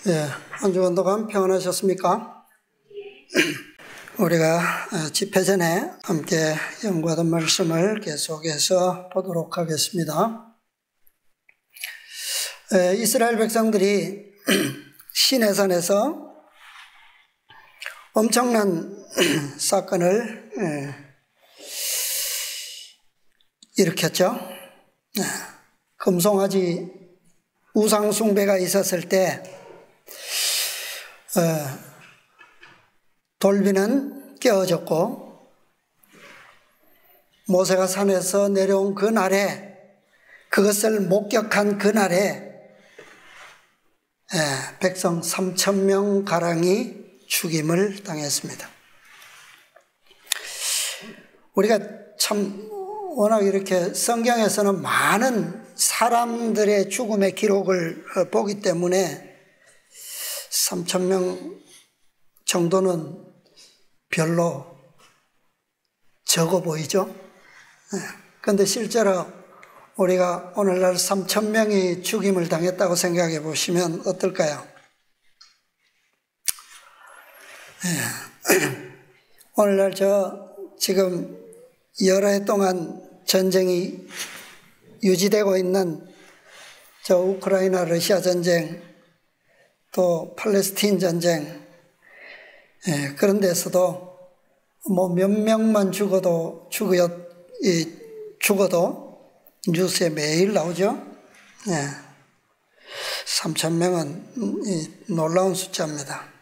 예, 한 주간 동안 평안하셨습니까? 우리가 집회 전에 함께 연구하던 말씀을 계속해서 보도록 하겠습니다. 이스라엘 백성들이 시내산에서 엄청난 사건을 일으켰죠. 금송아지 우상 숭배가 있었을 때 돌비는 깨어졌고, 모세가 산에서 내려온 그날에, 그것을 목격한 그날에 백성 3,000명 가량이 죽임을 당했습니다. 우리가 참 워낙 이렇게 성경에서는 많은 사람들의 죽음의 기록을 보기 때문에 3,000명 정도는 별로 적어 보이죠? 그런데 실제로 우리가 오늘날 3,000명이 죽임을 당했다고 생각해 보시면 어떨까요? 오늘날 지금 여러 해 동안 전쟁이 유지되고 있는 우크라이나 러시아 전쟁, 또 팔레스타인 전쟁, 그런 데서도 몇 명만 죽어도 뉴스에 매일 나오죠. 3,000명은 놀라운 숫자입니다.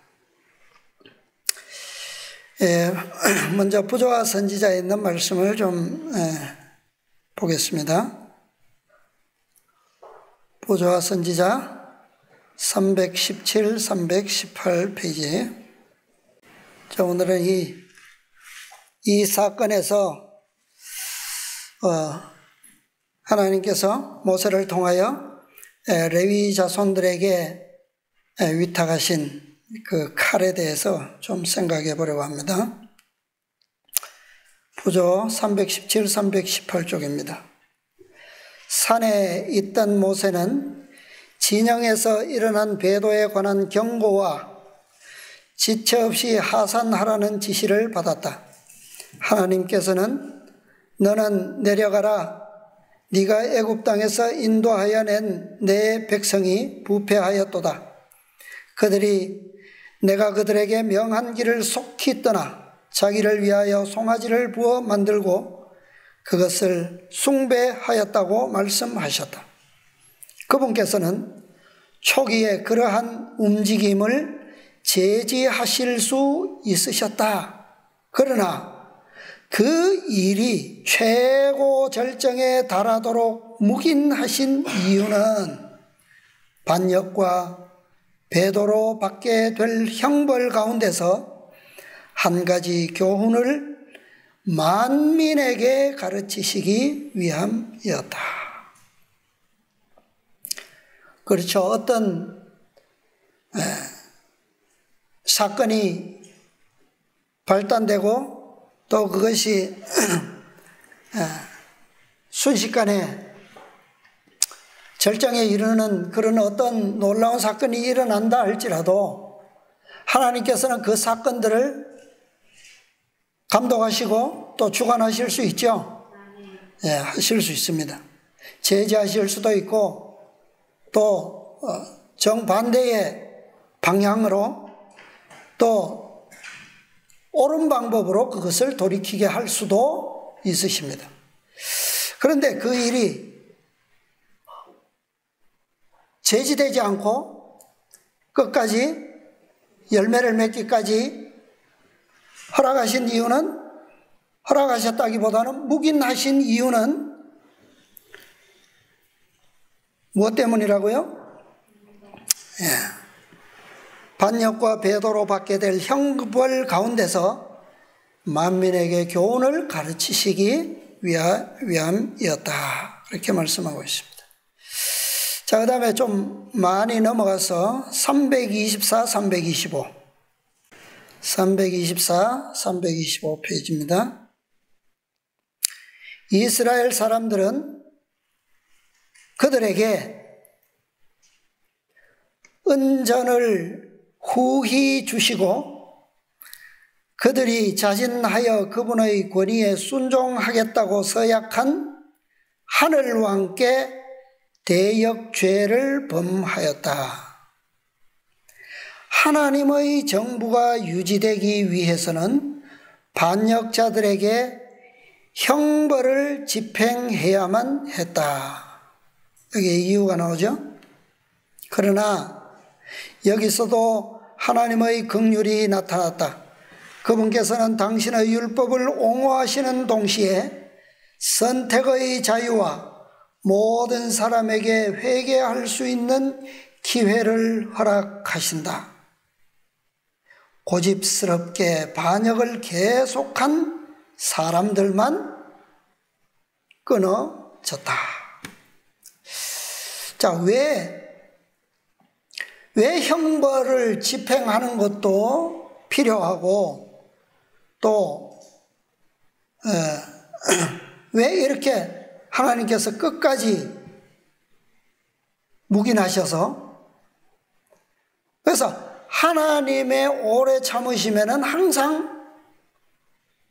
먼저 부조와 선지자에 있는 말씀을 좀 보겠습니다. 부조와 선지자 317, 318페이지. 자, 오늘은 이 사건에서 하나님께서 모세를 통하여 레위 자손들에게 위탁하신 그 칼에 대해서 좀 생각해 보려고 합니다. 부조 317, 318쪽입니다. 산에 있던 모세는 진영에서 일어난 배도에 관한 경고와 지체 없이 하산하라는 지시를 받았다. 하나님께서는 너는 내려가라. 네가 애굽 땅에서 인도하여 낸 내 백성이 부패하였도다. 그들이 내가 그들에게 명한 길을 속히 떠나 자기를 위하여 송아지를 부어 만들고 그것을 숭배하였다고 말씀하셨다. 그분께서는 초기에 그러한 움직임을 제지하실 수 있으셨다. 그러나 그 일이 최고 절정에 달하도록 묵인하신 이유는 반역과 배도로 받게 될 형벌 가운데서 한 가지 교훈을 만민에게 가르치시기 위함이었다. 그렇죠. 어떤 사건이 발단되고 또 그것이 순식간에 절정에 이르는 그런 어떤 놀라운 사건이 일어난다 할지라도 하나님께서는 그 사건들을 감독하시고 또 주관하실 수 있죠. 하실 수 있습니다. 제지하실 수도 있고 또 정반대의 방향으로 또 옳은 방법으로 그것을 돌이키게 할 수도 있으십니다. 그런데 그 일이 제지되지 않고 끝까지 열매를 맺기까지 허락하셨다기보다는 묵인하신 이유는 무엇 때문이라고요? 반역과 배도로 받게 될 형벌 가운데서 만민에게 교훈을 가르치시기 위함이었다. 그렇게 말씀하고 있습니다. 자, 그 다음에 좀 많이 넘어가서 324, 325 페이지입니다. 이스라엘 사람들은 그들에게 은전을 후히 주시고 그들이 자진하여 그분의 권위에 순종하겠다고 서약한 하늘왕께 대역죄를 범하였다. 하나님의 정부가 유지되기 위해서는 반역자들에게 형벌을 집행해야만 했다. 여기에 이유가 나오죠. 그러나 여기서도 하나님의 긍휼이 나타났다. 그분께서는 당신의 율법을 옹호하시는 동시에 선택의 자유와 모든 사람에게 회개할 수 있는 기회를 허락하신다. 고집스럽게 반역을 계속한 사람들만 끊어졌다. 자, 왜 형벌을 집행하는 것도 필요하고 또 왜 이렇게 하나님께서 끝까지 묵인하셔서, 그래서 하나님의 오래 참으심에는 항상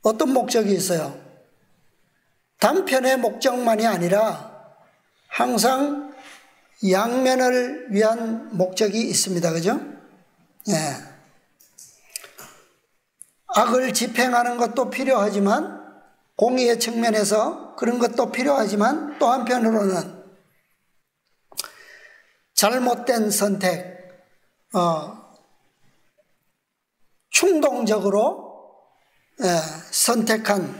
어떤 목적이 있어요? 단편의 목적만이 아니라 항상 양면을 위한 목적이 있습니다. 그죠? 예. 악을 집행하는 것도 필요하지만, 공의의 측면에서 그런 것도 필요하지만, 또 한편으로는 잘못된 선택, 충동적으로 선택한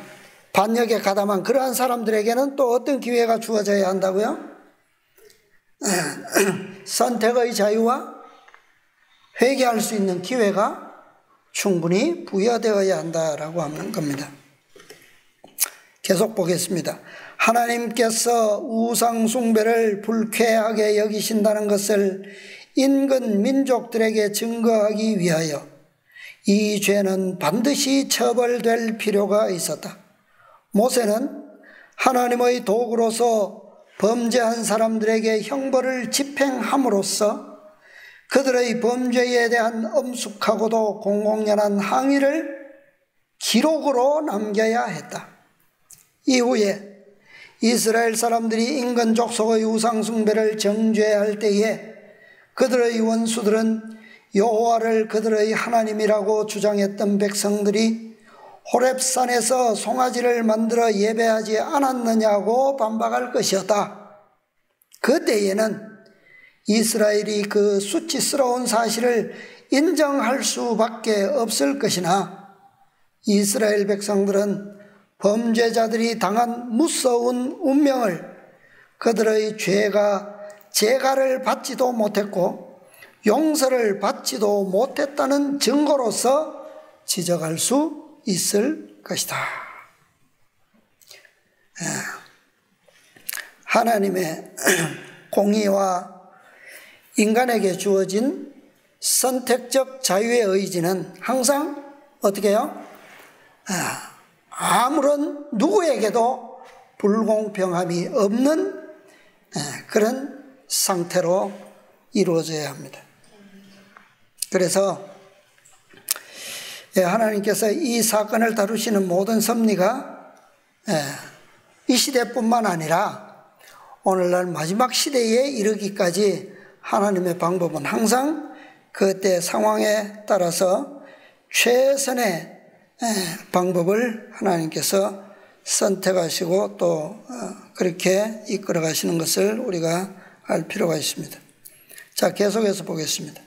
반역에 가담한 그러한 사람들에게는 또 어떤 기회가 주어져야 한다고요? 선택의 자유와 회개할 수 있는 기회가 충분히 부여되어야 한다라고 하는 겁니다. 계속 보겠습니다. 하나님께서 우상 숭배를 불쾌하게 여기신다는 것을 인근 민족들에게 증거하기 위하여 이 죄는 반드시 처벌될 필요가 있었다. 모세는 하나님의 도구로서 범죄한 사람들에게 형벌을 집행함으로써 그들의 범죄에 대한 엄숙하고도 공공연한 항의를 기록으로 남겨야 했다. 이후에 이스라엘 사람들이 인근 족속의 우상 숭배를 정죄할 때에 그들의 원수들은 여호와를 그들의 하나님이라고 주장했던 백성들이 호렙산에서 송아지를 만들어 예배하지 않았느냐고 반박할 것이었다. 그때에는 이스라엘이 그 수치스러운 사실을 인정할 수밖에 없을 것이나 이스라엘 백성들은 범죄자들이 당한 무서운 운명을 그들의 죄가 재갈을 받지도 못했고 용서를 받지도 못했다는 증거로서 지적할 수 있을 것이다. 하나님의 공의와 인간에게 주어진 선택적 자유의 의지는 항상 어떻게 해요? 아무런 누구에게도 불공평함이 없는 그런 상태로 이루어져야 합니다. 그래서 하나님께서 이 사건을 다루시는 모든 섭리가 이 시대뿐만 아니라 오늘날 마지막 시대에 이르기까지 하나님의 방법은 항상 그때 상황에 따라서 최선의 방법을 하나님께서 선택하시고 또 그렇게 이끌어 가시는 것을 우리가 알 필요가 있습니다. 자, 계속해서 보겠습니다.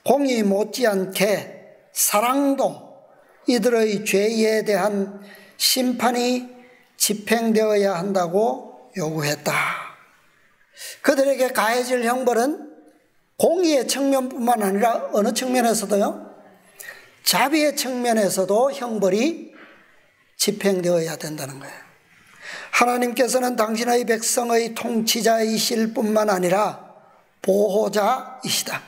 공의 못지않게 사랑도 이들의 죄에 대한 심판이 집행되어야 한다고 요구했다. 그들에게 가해질 형벌은 공의의 측면뿐만 아니라 어느 측면에서도요? 자비의 측면에서도 형벌이 집행되어야 된다는 거예요. 하나님께서는 당신의 백성의 통치자이실 뿐만 아니라 보호자이시다.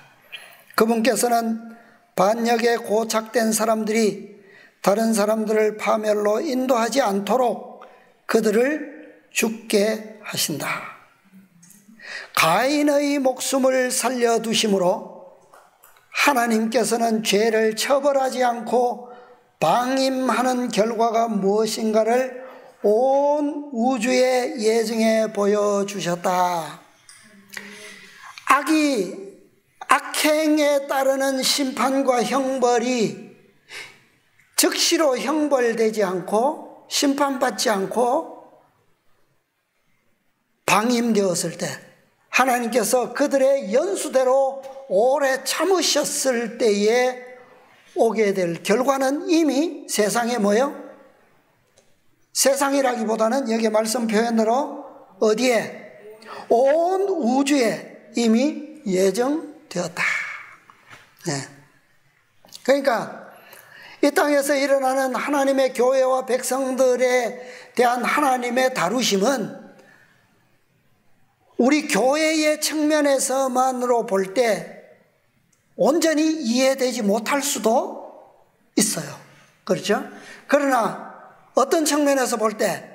그분께서는 반역에 고착된 사람들이 다른 사람들을 파멸로 인도하지 않도록 그들을 죽게 하신다. 가인의 목숨을 살려두심으로 하나님께서는 죄를 처벌하지 않고 방임하는 결과가 무엇인가를 온 우주의 예증에 보여주셨다. 악행에 따르는 심판과 형벌이 즉시로 형벌되지 않고 심판받지 않고 방임되었을 때, 하나님께서 그들의 연수대로 오래 참으셨을 때에 오게 될 결과는 이미 세상에 뭐예요? 세상이라기보다는 여기 말씀 표현으로 어디에? 온 우주에 이미 예정되었다. 네. 그러니까 이 땅에서 일어나는 하나님의 교회와 백성들에 대한 하나님의 다루심은 우리 교회의 측면에서만으로 볼 때 온전히 이해되지 못할 수도 있어요. 그렇죠? 그러나 어떤 측면에서 볼 때,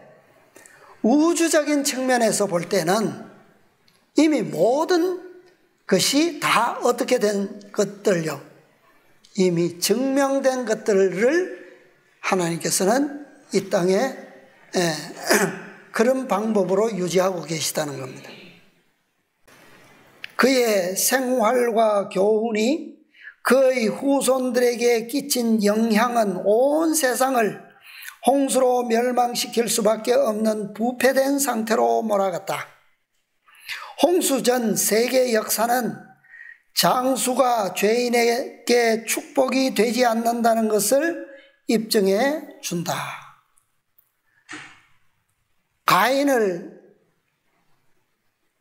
우주적인 측면에서 볼 때는 이미 모든 것이 다 어떻게 된 것들요? 이미 증명된 것들을 하나님께서는 이 땅에 그런 방법으로 유지하고 계시다는 겁니다. 그의 생활과 교훈이 그의 후손들에게 끼친 영향은 온 세상을 홍수로 멸망시킬 수밖에 없는 부패된 상태로 몰아갔다. 홍수 전 세계 역사는 장수가 죄인에게 축복이 되지 않는다는 것을 입증해 준다.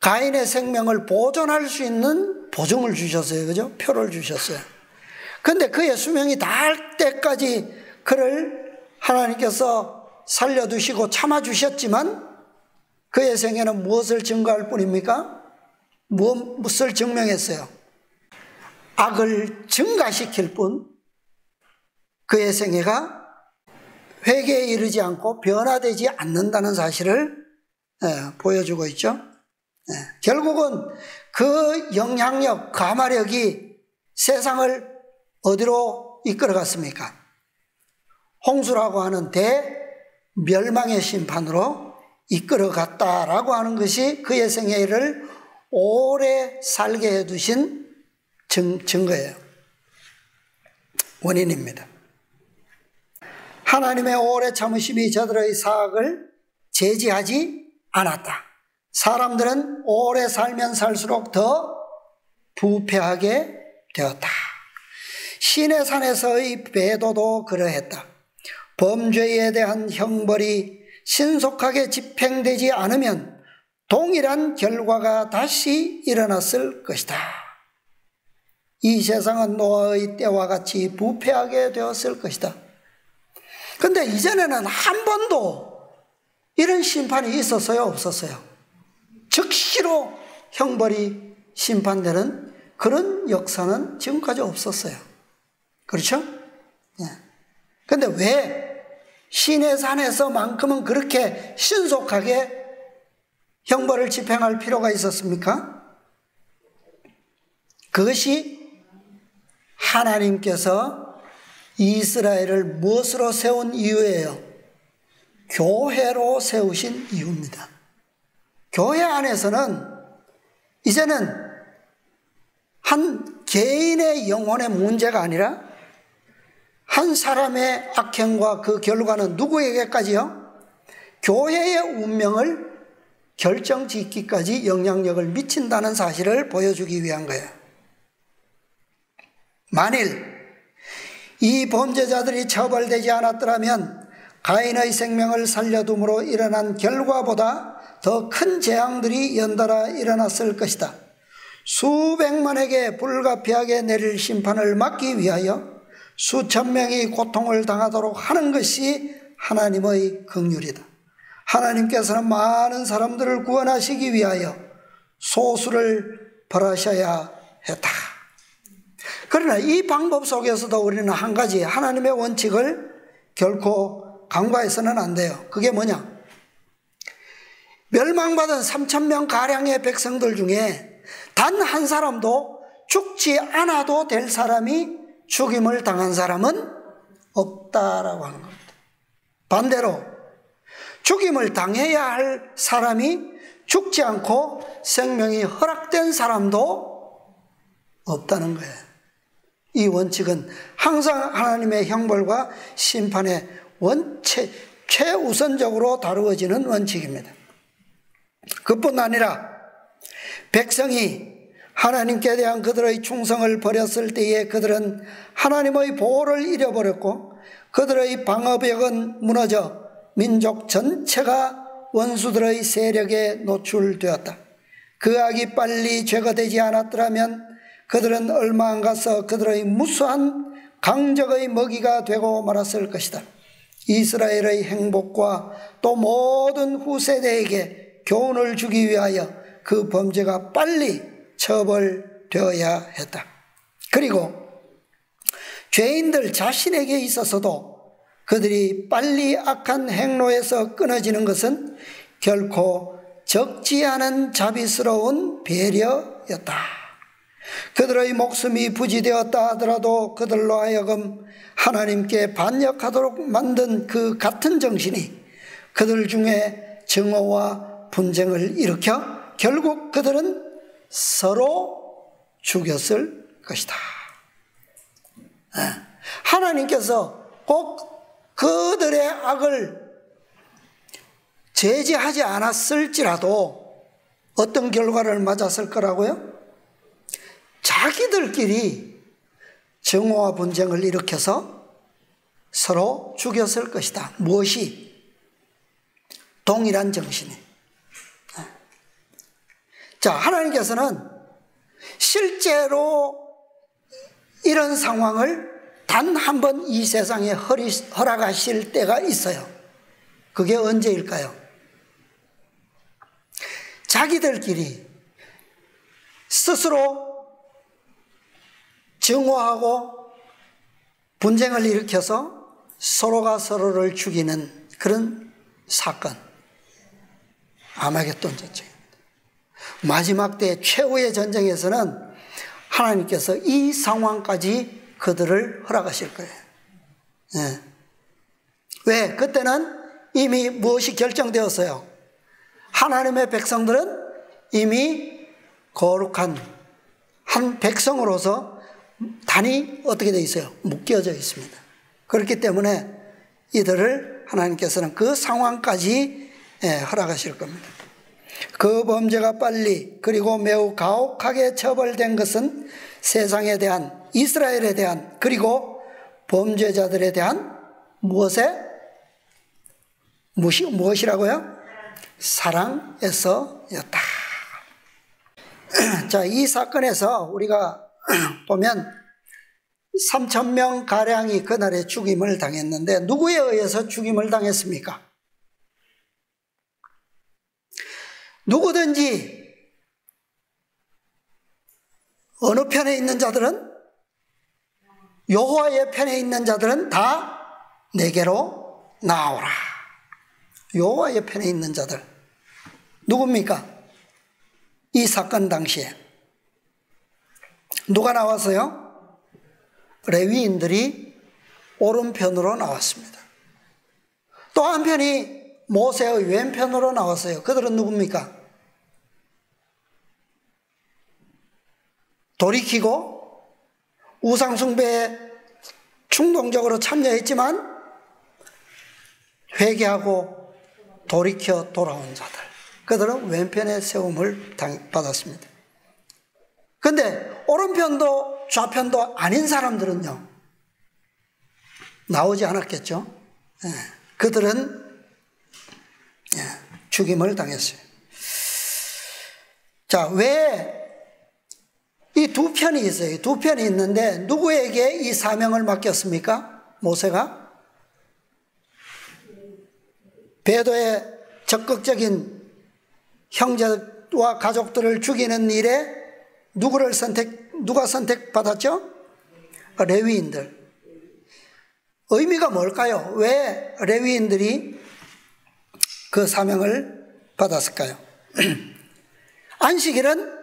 가인의 생명을 보존할 수 있는 보증을 주셨어요. 그죠? 표를 주셨어요. 그런데 그의 수명이 닿을 때까지 그를 하나님께서 살려두시고 참아주셨지만 그의 생애는 무엇을 증거할 뿐입니까? 무엇을 증명했어요? 악을 증가시킬 뿐 그의 생애가 회개에 이르지 않고 변화되지 않는다는 사실을 보여주고 있죠. 결국은 그 영향력, 가마력이 세상을 어디로 이끌어갔습니까? 홍수라고 하는 대멸망의 심판으로 이끌어갔다라고 하는 것이 그의 생애를 오래 살게 해두신 증거예요. 원인입니다. 하나님의 오래 참으심이 저들의 사악을 제지하지 않았다. 사람들은 오래 살면 살수록 더 부패하게 되었다. 시내산에서의 배도도 그러했다. 범죄에 대한 형벌이 신속하게 집행되지 않으면 동일한 결과가 다시 일어났을 것이다. 이 세상은 노아의 때와 같이 부패하게 되었을 것이다. 그런데 이전에는 한 번도 이런 심판이 있었어요? 없었어요? 즉시로 형벌이 심판되는 그런 역사는 지금까지 없었어요. 그렇죠? 그런데 왜 시내산에서만큼은 그렇게 신속하게 형벌을 집행할 필요가 있었습니까? 그것이 하나님께서 이스라엘을 무엇으로 세운 이유예요? 교회로 세우신 이유입니다. 교회 안에서는 이제는 한 개인의 영혼의 문제가 아니라 한 사람의 악행과 그 결과는 누구에게까지요? 교회의 운명을 결정짓기까지 영향력을 미친다는 사실을 보여주기 위한 거예요. 만일 이 범죄자들이 처벌되지 않았더라면 가인의 생명을 살려둠으로 일어난 결과보다 더 큰 재앙들이 연달아 일어났을 것이다. 수백만에게 불가피하게 내릴 심판을 막기 위하여 수천 명이 고통을 당하도록 하는 것이 하나님의 긍휼이다. 하나님께서는 많은 사람들을 구원하시기 위하여 소수를 벌하셔야 했다. 그러나 이 방법 속에서도 우리는 한 가지 하나님의 원칙을 결코 간과해서는 안 돼요. 그게 뭐냐? 멸망받은 3,000명 가량의 백성들 중에 단 한 사람도 죽지 않아도 될 사람이 죽임을 당한 사람은 없다라고 하는 겁니다. 반대로 죽임을 당해야 할 사람이 죽지 않고 생명이 허락된 사람도 없다는 거예요. 이 원칙은 항상 하나님의 형벌과 심판의 최우선적으로 다루어지는 원칙입니다. 그뿐 아니라 백성이 하나님께 대한 그들의 충성을 버렸을 때에 그들은 하나님의 보호를 잃어버렸고 그들의 방어벽은 무너져 민족 전체가 원수들의 세력에 노출되었다. 그 악이 빨리 제거되지 않았더라면 그들은 얼마 안 가서 그들의 무수한 강적의 먹이가 되고 말았을 것이다. 이스라엘의 행복과 또 모든 후세대에게 교훈을 주기 위하여 그 범죄가 빨리 처벌되어야 했다. 그리고 죄인들 자신에게 있어서도 그들이 빨리 악한 행로에서 끊어지는 것은 결코 적지 않은 자비스러운 배려였다. 그들의 목숨이 부지되었다 하더라도 그들로 하여금 하나님께 반역하도록 만든 그 같은 정신이 그들 중에 증오와 분쟁을 일으켜 결국 그들은 서로 죽였을 것이다. 하나님께서 꼭 그들의 악을 제지하지 않았을지라도 어떤 결과를 맞았을 거라고요? 자기들끼리 증오와 분쟁을 일으켜서 서로 죽였을 것이다. 무엇이? 동일한 정신이. 자, 하나님께서는 실제로 이런 상황을 단 한 번 이 세상에 허락하실 때가 있어요. 그게 언제일까요? 자기들끼리 스스로 증오하고 분쟁을 일으켜서 서로가 서로를 죽이는 그런 사건, 아마겟돈 전쟁입니다. 마지막 때 최후의 전쟁에서는 하나님께서 이 상황까지 그들을 허락하실 거예요. 네. 왜? 그때는 이미 무엇이 결정되었어요? 하나님의 백성들은 이미 거룩한 한 백성으로서 단이 어떻게 되어 있어요? 묶여져 있습니다. 그렇기 때문에 이들을 하나님께서는 그 상황까지 허락하실 겁니다. 그 범죄가 빨리 그리고 매우 가혹하게 처벌된 것은 세상에 대한, 이스라엘에 대한, 그리고 범죄자들에 대한 무엇이라고요? 사랑에서였다. 자, 이 사건에서 우리가 보면 3,000명 가량이 그날에 죽임을 당했는데 누구에 의해서 죽임을 당했습니까? 누구든지 어느 편에 있는 자들은, 여호와의 편에 있는 자들은 다 내게로 나오라. 여호와의 편에 있는 자들 누굽니까? 이 사건 당시에 누가 나왔어요? 레위인들이 오른편으로 나왔습니다. 또 한편이 모세의 왼편으로 나왔어요. 그들은 누굽니까? 돌이키고 우상숭배에 충동적으로 참여했지만 회개하고 돌이켜 돌아온 자들, 그들은 왼편의 세움을 받았습니다. 그런데 오른편도 좌편도 아닌 사람들은요, 나오지 않았겠죠. 그들은 죽임을 당했어요. 자, 왜 이 두 편이 있어요? 두 편이 있는데 누구에게 이 사명을 맡겼습니까? 모세가 베도의 적극적인 형제와 가족들을 죽이는 일에 누가 선택받았죠? 레위인들. 의미가 뭘까요? 왜 레위인들이 그 사명을 받았을까요? 안식일은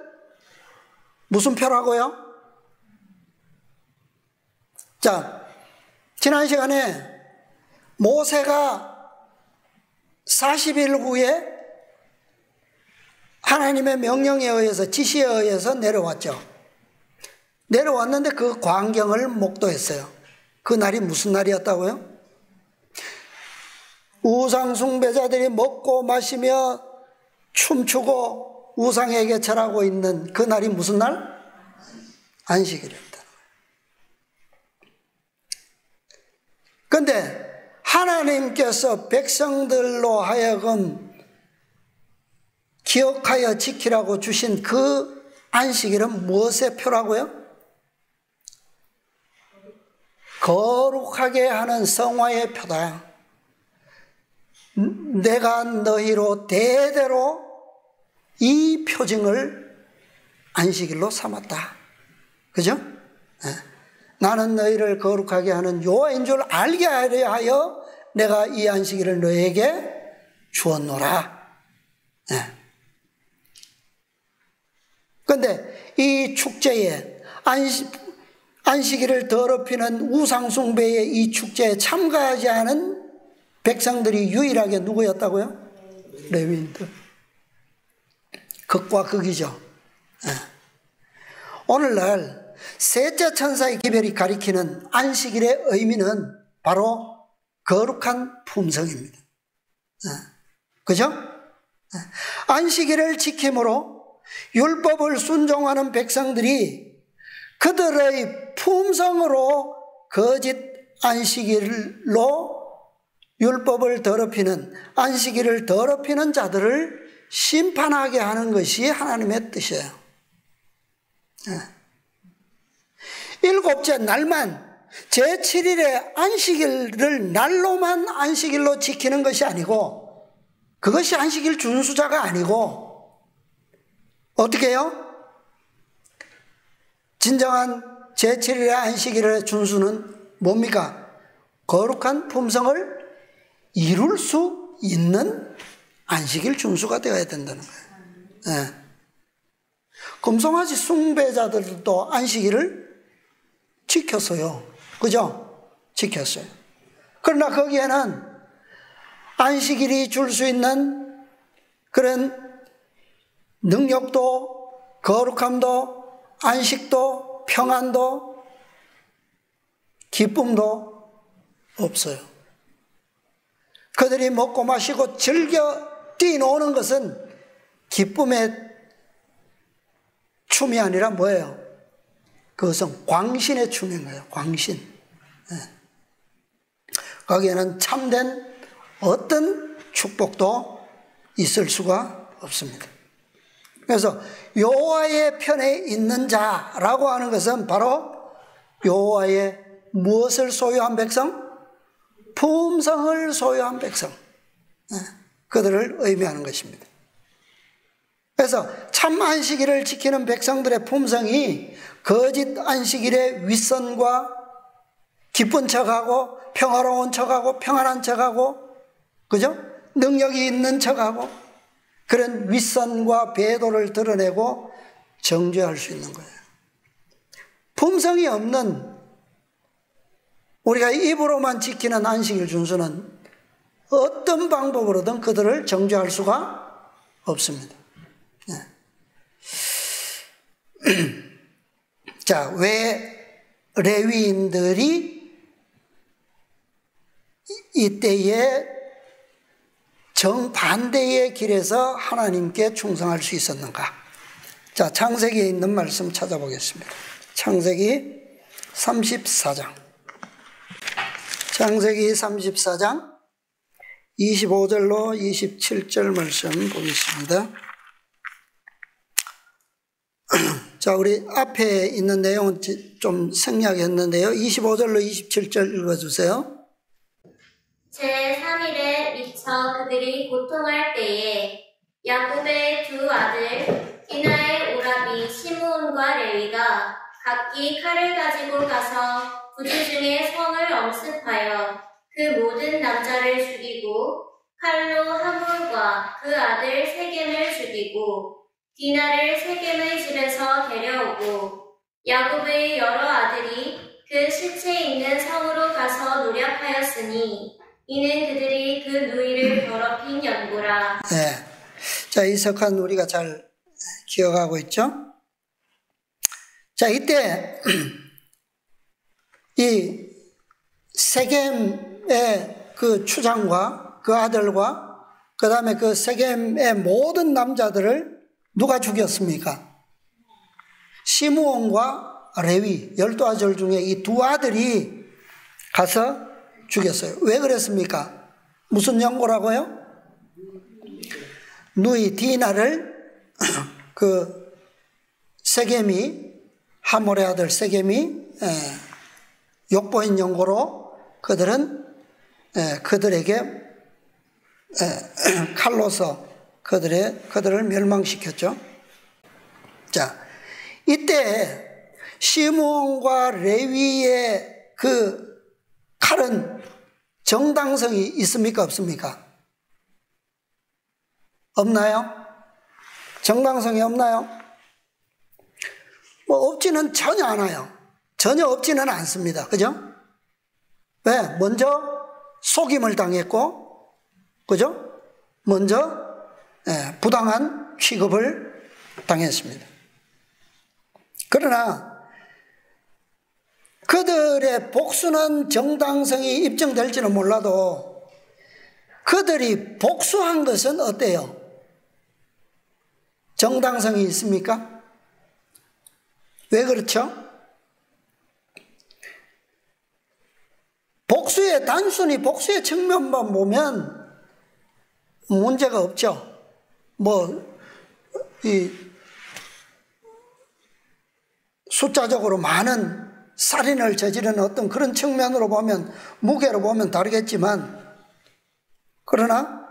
무슨 표라고요? 자, 지난 시간에 모세가 40일 후에 하나님의 명령에 의해서, 지시에 의해서 내려왔죠. 내려왔는데 그 광경을 목도했어요. 그 날이 무슨 날이었다고요? 우상 숭배자들이 먹고 마시며 춤추고 우상에게 절하고 있는 그 날이 무슨 날? 안식일이었다. 그런데 하나님께서 백성들로 하여금 기억하여 지키라고 주신 그 안식일은 무엇의 표라고요? 거룩하게 하는 성화의 표다. 내가 너희로 대대로 이 표징을 안식일로 삼았다. 그죠? 네. 나는 너희를 거룩하게 하는 여호와인 줄 알게 하려 하여 내가 이 안식일을 너희에게 주었노라. 네. 그런데 이 축제에 안식일을 더럽히는 우상숭배의 이 축제에 참가하지 않은 백성들이 유일하게 누구였다고요? 레위인들. 극과 극이죠. 네. 오늘날 셋째 천사의 기별이 가리키는 안식일의 의미는 바로 거룩한 품성입니다. 네. 그죠? 네. 안식일을 지킴으로 율법을 순종하는 백성들이 그들의 품성으로 거짓 안식일로 율법을 더럽히는, 안식일을 더럽히는 자들을 심판하게 하는 것이 하나님의 뜻이에요. 일곱째 날만, 제7일의 안식일을 날로만 안식일로 지키는 것이 아니고, 그것이 안식일 준수자가 아니고 어떻게 해요? 진정한 제7일의 안식일의 준수는 뭡니까? 거룩한 품성을 이룰 수 있는 안식일 준수가 되어야 된다는 거예요. 네. 금송아지 숭배자들도 안식일을 지켰어요. 그죠? 지켰어요. 그러나 거기에는 안식일이 줄 수 있는 그런 능력도, 거룩함도, 안식도, 평안도, 기쁨도 없어요. 그들이 먹고 마시고 즐겨 뛰노는 것은 기쁨의 춤이 아니라 뭐예요? 그것은 광신의 춤인 거예요. 광신. 네. 거기에는 참된 어떤 축복도 있을 수가 없습니다. 그래서 여호와의 편에 있는 자라고 하는 것은 바로 여호와의 무엇을 소유한 백성? 품성을 소유한 백성. 그들을 의미하는 것입니다. 그래서 참 안식일을 지키는 백성들의 품성이 거짓 안식일의 윗선과 기쁜 척하고 평화로운 척하고 평안한 척하고, 그죠? 능력이 있는 척하고 그런 윗선과 배도를 드러내고 정죄할 수 있는 거예요. 품성이 없는, 우리가 입으로만 지키는 안식일 준수는 어떤 방법으로든 그들을 정죄할 수가 없습니다. 네. 자, 왜 레위인들이 이때에 정반대의 길에서 하나님께 충성할 수 있었는가? 자, 창세기에 있는 말씀 찾아보겠습니다. 창세기 34장. 창세기 34장 25절로 27절 말씀 보겠습니다. 자, 우리 앞에 있는 내용은 좀 생략했는데요. 25절로 27절 읽어주세요. 제3일에 미쳐 그들이 고통할 때에 야곱의 두 아들 디나의 오라비 시므온과 레위가 각기 칼을 가지고 가서 부지 중에 성을 엄습하여 그 모든 남자를 죽이고 칼로 하몰과 그 아들 세겜을 죽이고 디나를 세겜의 집에서 데려오고 야곱의 여러 아들이 그 시체 있는 성으로 가서 노력하였으니 이는 그들이 그 누이를 더럽힌 연고라. 네. 자, 이 석한 우리가 잘 기억하고 있죠? 자, 이때 이 세겜의 그 추장과 그 아들과 그 다음에 그 세겜의 모든 남자들을 누가 죽였습니까? 시므온과 레위 12아들 중에 이 두 아들이 가서 죽였어요. 왜 그랬습니까? 무슨 연고라고요? 누이 디나를 그 세겜이 하몰의 아들 세겜이 욕보인 연고로 그들에게 칼로서 그들을 멸망시켰죠. 자, 이때 시므온과 레위의 그 칼은 정당성이 있습니까? 없습니까? 없나요? 정당성이 없나요? 뭐 없지는 전혀 않아요. 전혀 없지는 않습니다. 그죠? 왜? 먼저 속임을 당했고, 그죠? 먼저 부당한 취급을 당했습니다. 그러나 그들의 복수는 정당성이 입증될지는 몰라도 그들이 복수한 것은 어때요? 정당성이 있습니까? 왜 그렇죠? 단순히 복수의 측면만 보면 문제가 없죠. 숫자적으로 많은 살인을 저지르는 어떤 그런 측면으로 보면, 무게로 보면 다르겠지만, 그러나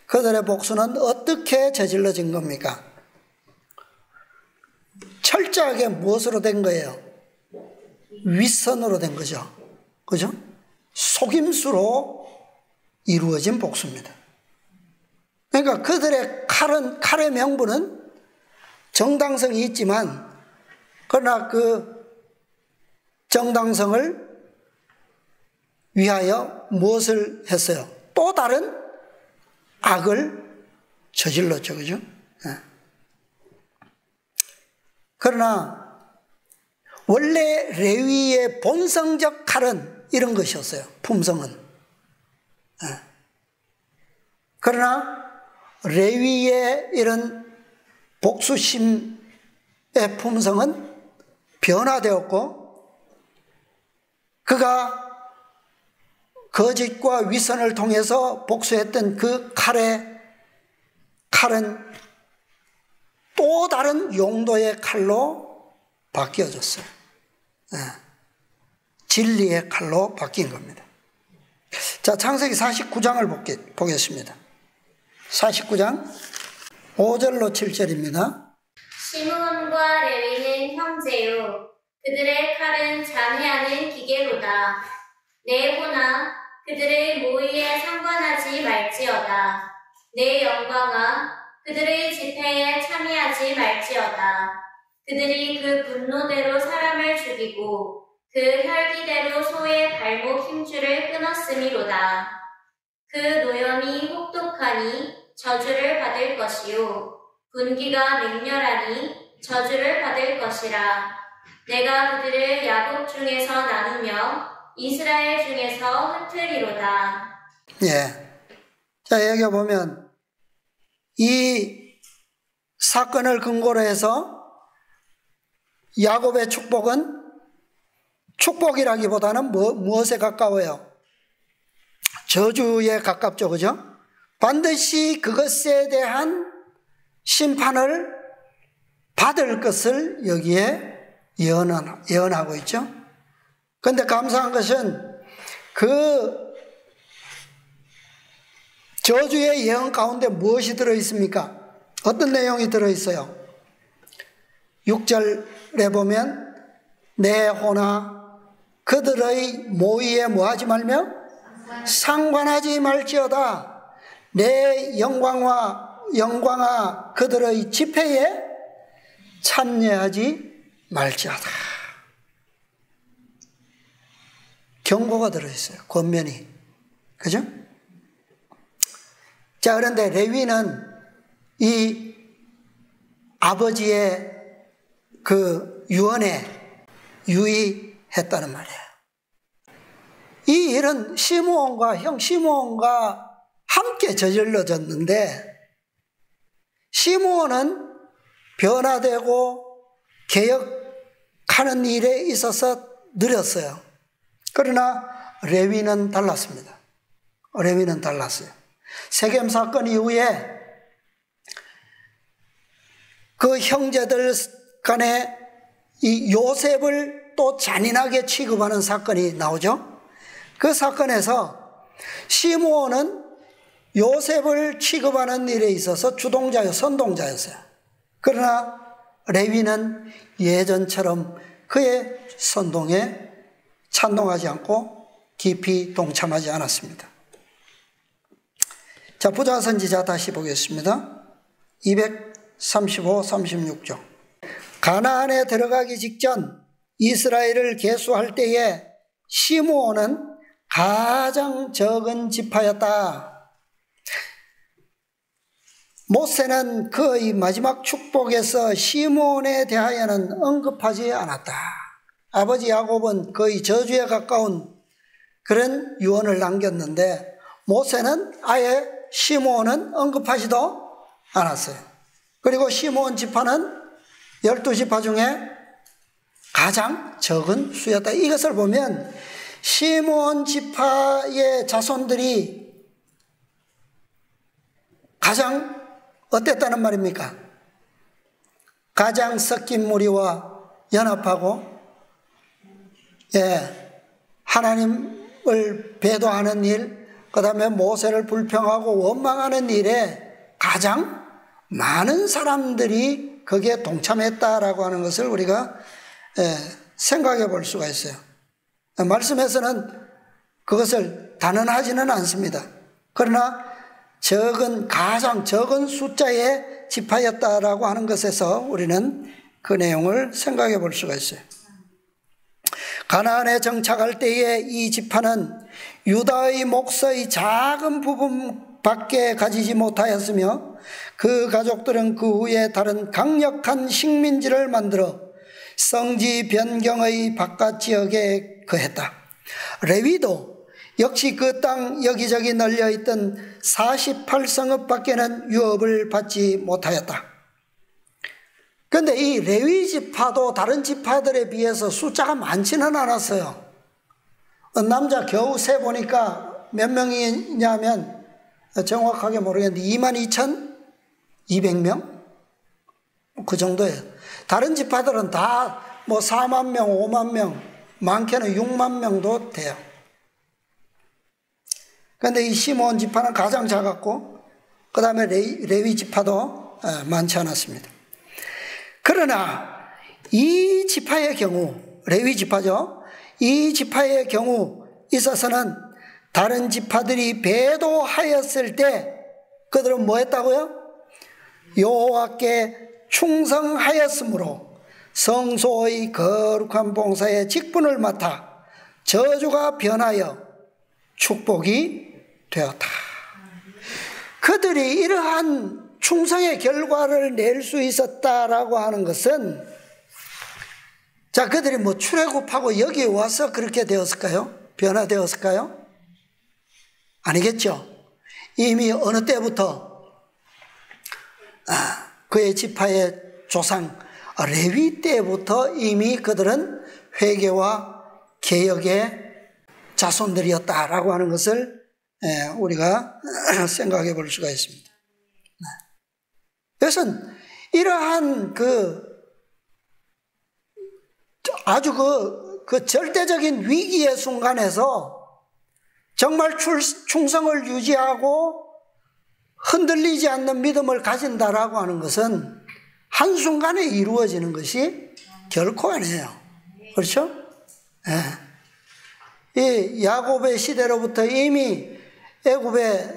그들의 복수는 어떻게 저질러진 겁니까? 철저하게 무엇으로 된 거예요? 윗선으로 된 거죠. 그죠? 속임수로 이루어진 복수입니다. 그러니까 그들의 칼의 명분은 정당성이 있지만, 그러나 그 정당성을 위하여 무엇을 했어요? 또 다른 악을 저질렀죠. 그죠? 그러나 원래 레위의 본성적 칼은 이런 것이었어요. 품성은. 그러나 레위의 이런 복수심의 품성은 변화되었고, 그가 거짓과 위선을 통해서 복수했던 그 칼은 또 다른 용도의 칼로 바뀌어졌어요. 진리의 칼로 바뀐 겁니다. 자, 창세기 49장을 보겠습니다. 49장 5절로 7절입니다. 시므온과 레위는 형제요, 그들의 칼은 잔해하는 기계로다. 내 호나 그들의 모의에 상관하지 말지어다. 내 영광아 그들의 집회에 참여하지 말지어다. 그들이 그 분노대로 사람을 죽이고 그 혈기대로 소의 발목 힘줄을 끊었음이로다. 그 노염이 혹독하니 저주를 받을 것이요, 분기가 맹렬하니 저주를 받을 것이라. 내가 그들을 야곱 중에서 나누며 이스라엘 중에서 흩으리로다. 예. 자, 여기 보면 이 사건을 근거로 해서 야곱의 축복은 축복이라기보다는 무엇에 가까워요? 저주에 가깝죠. 그죠? 반드시 그것에 대한 심판을 받을 것을 여기에 예언하고 있죠. 그런데 감사한 것은 그 저주의 예언 가운데 무엇이 들어있습니까? 어떤 내용이 들어있어요? 6절에 보면 내 호나 그들의 모의에 뭐하지 말며 상관하지 말지어다. 내 영광아 그들의 집회에 참여하지 말지어다. 경고가 들어있어요. 권면이. 그죠? 자, 그런데 레위는 이 아버지의 그 유언에 유의했다는 말이에요. 이 일은 형 시므온과 함께 저질러졌는데, 시므온은 변화되고 개혁하는 일에 있어서 느렸어요. 그러나 레위는 달랐습니다. 레위는 달랐어요. 세겜 사건 이후에 그 형제들 간에 이 요셉을 또 잔인하게 취급하는 사건이 나오죠. 그 사건에서 시므온은 요셉을 취급하는 일에 있어서 선동자였어요. 그러나 레위는 예전처럼 그의 선동에 찬동하지 않고 깊이 동참하지 않았습니다. 자, 부자 선지자 다시 보겠습니다. 235, 36쪽. 가나안에 들어가기 직전 이스라엘을 계수할 때에 시므온은 가장 적은 지파였다. 모세는 그의 마지막 축복에서 시므온에 대하여는 언급하지 않았다. 아버지 야곱은 거의 저주에 가까운 그런 유언을 남겼는데 모세는 아예 시므온은 언급하지도 않았어요. 그리고 시므온 지파는 12지파 중에 가장 적은 수였다. 이것을 보면 시므온 지파의 자손들이 가장 어땠다는 말입니까? 가장 섞인 무리와 연합하고 하나님을 배도하는 일, 그 다음에 모세를 불평하고 원망하는 일에 가장 많은 사람들이 거기에 동참했다라고 하는 것을 우리가 생각해 볼 수가 있어요. 말씀에서는 그것을 단언하지는 않습니다. 그러나 가장 적은 숫자의 지파였다라고 하는 것에서 우리는 그 내용을 생각해 볼 수가 있어요. 가나안에 정착할 때에 이 지파는 유다의 몫의 작은 부분밖에 가지지 못하였으며 그 가족들은 그 후에 다른 강력한 식민지를 만들어 성지 변경의 바깥 지역에 거했다. 레위도 역시 그 땅 여기저기 널려있던 48성읍밖에는 유업을 받지 못하였다. 그런데 이 레위 지파도 다른 지파들에 비해서 숫자가 많지는 않았어요. 남자 겨우 세보니까 몇 명이냐면 정확하게 모르겠는데 22,200명? 그 정도예요. 다른 지파들은 다 뭐 4만 명, 5만 명, 많게는 6만 명도 돼요. 그런데 이 시므온 지파는 가장 작았고 그 다음에 레위 지파도 많지 않았습니다. 그러나 이 지파의 경우, 레위 지파죠. 이 지파의 경우 있어서는 다른 지파들이 배도하였을 때 그들은 뭐 했다고요? 여호와께 충성하였으므로 성소의 거룩한 봉사에 직분을 맡아 저주가 변하여 축복이 되었다. 그들이 이러한 충성의 결과를 낼 수 있었다라고 하는 것은, 자, 그들이 뭐 출애굽하고 여기에 와서 그렇게 되었을까요? 변화되었을까요? 아니겠죠. 이미 어느 때부터 그의 지파의 조상 레위 때부터 이미 그들은 회개와 개혁의 자손들이었다라고 하는 것을 우리가 생각해 볼 수가 있습니다. 그것은 이러한 아주 그 절대적인 위기의 순간에서 정말 충성을 유지하고 흔들리지 않는 믿음을 가진다라고 하는 것은 한순간에 이루어지는 것이 결코 아니에요. 그렇죠? 이 야곱의 시대로부터 이미 애굽의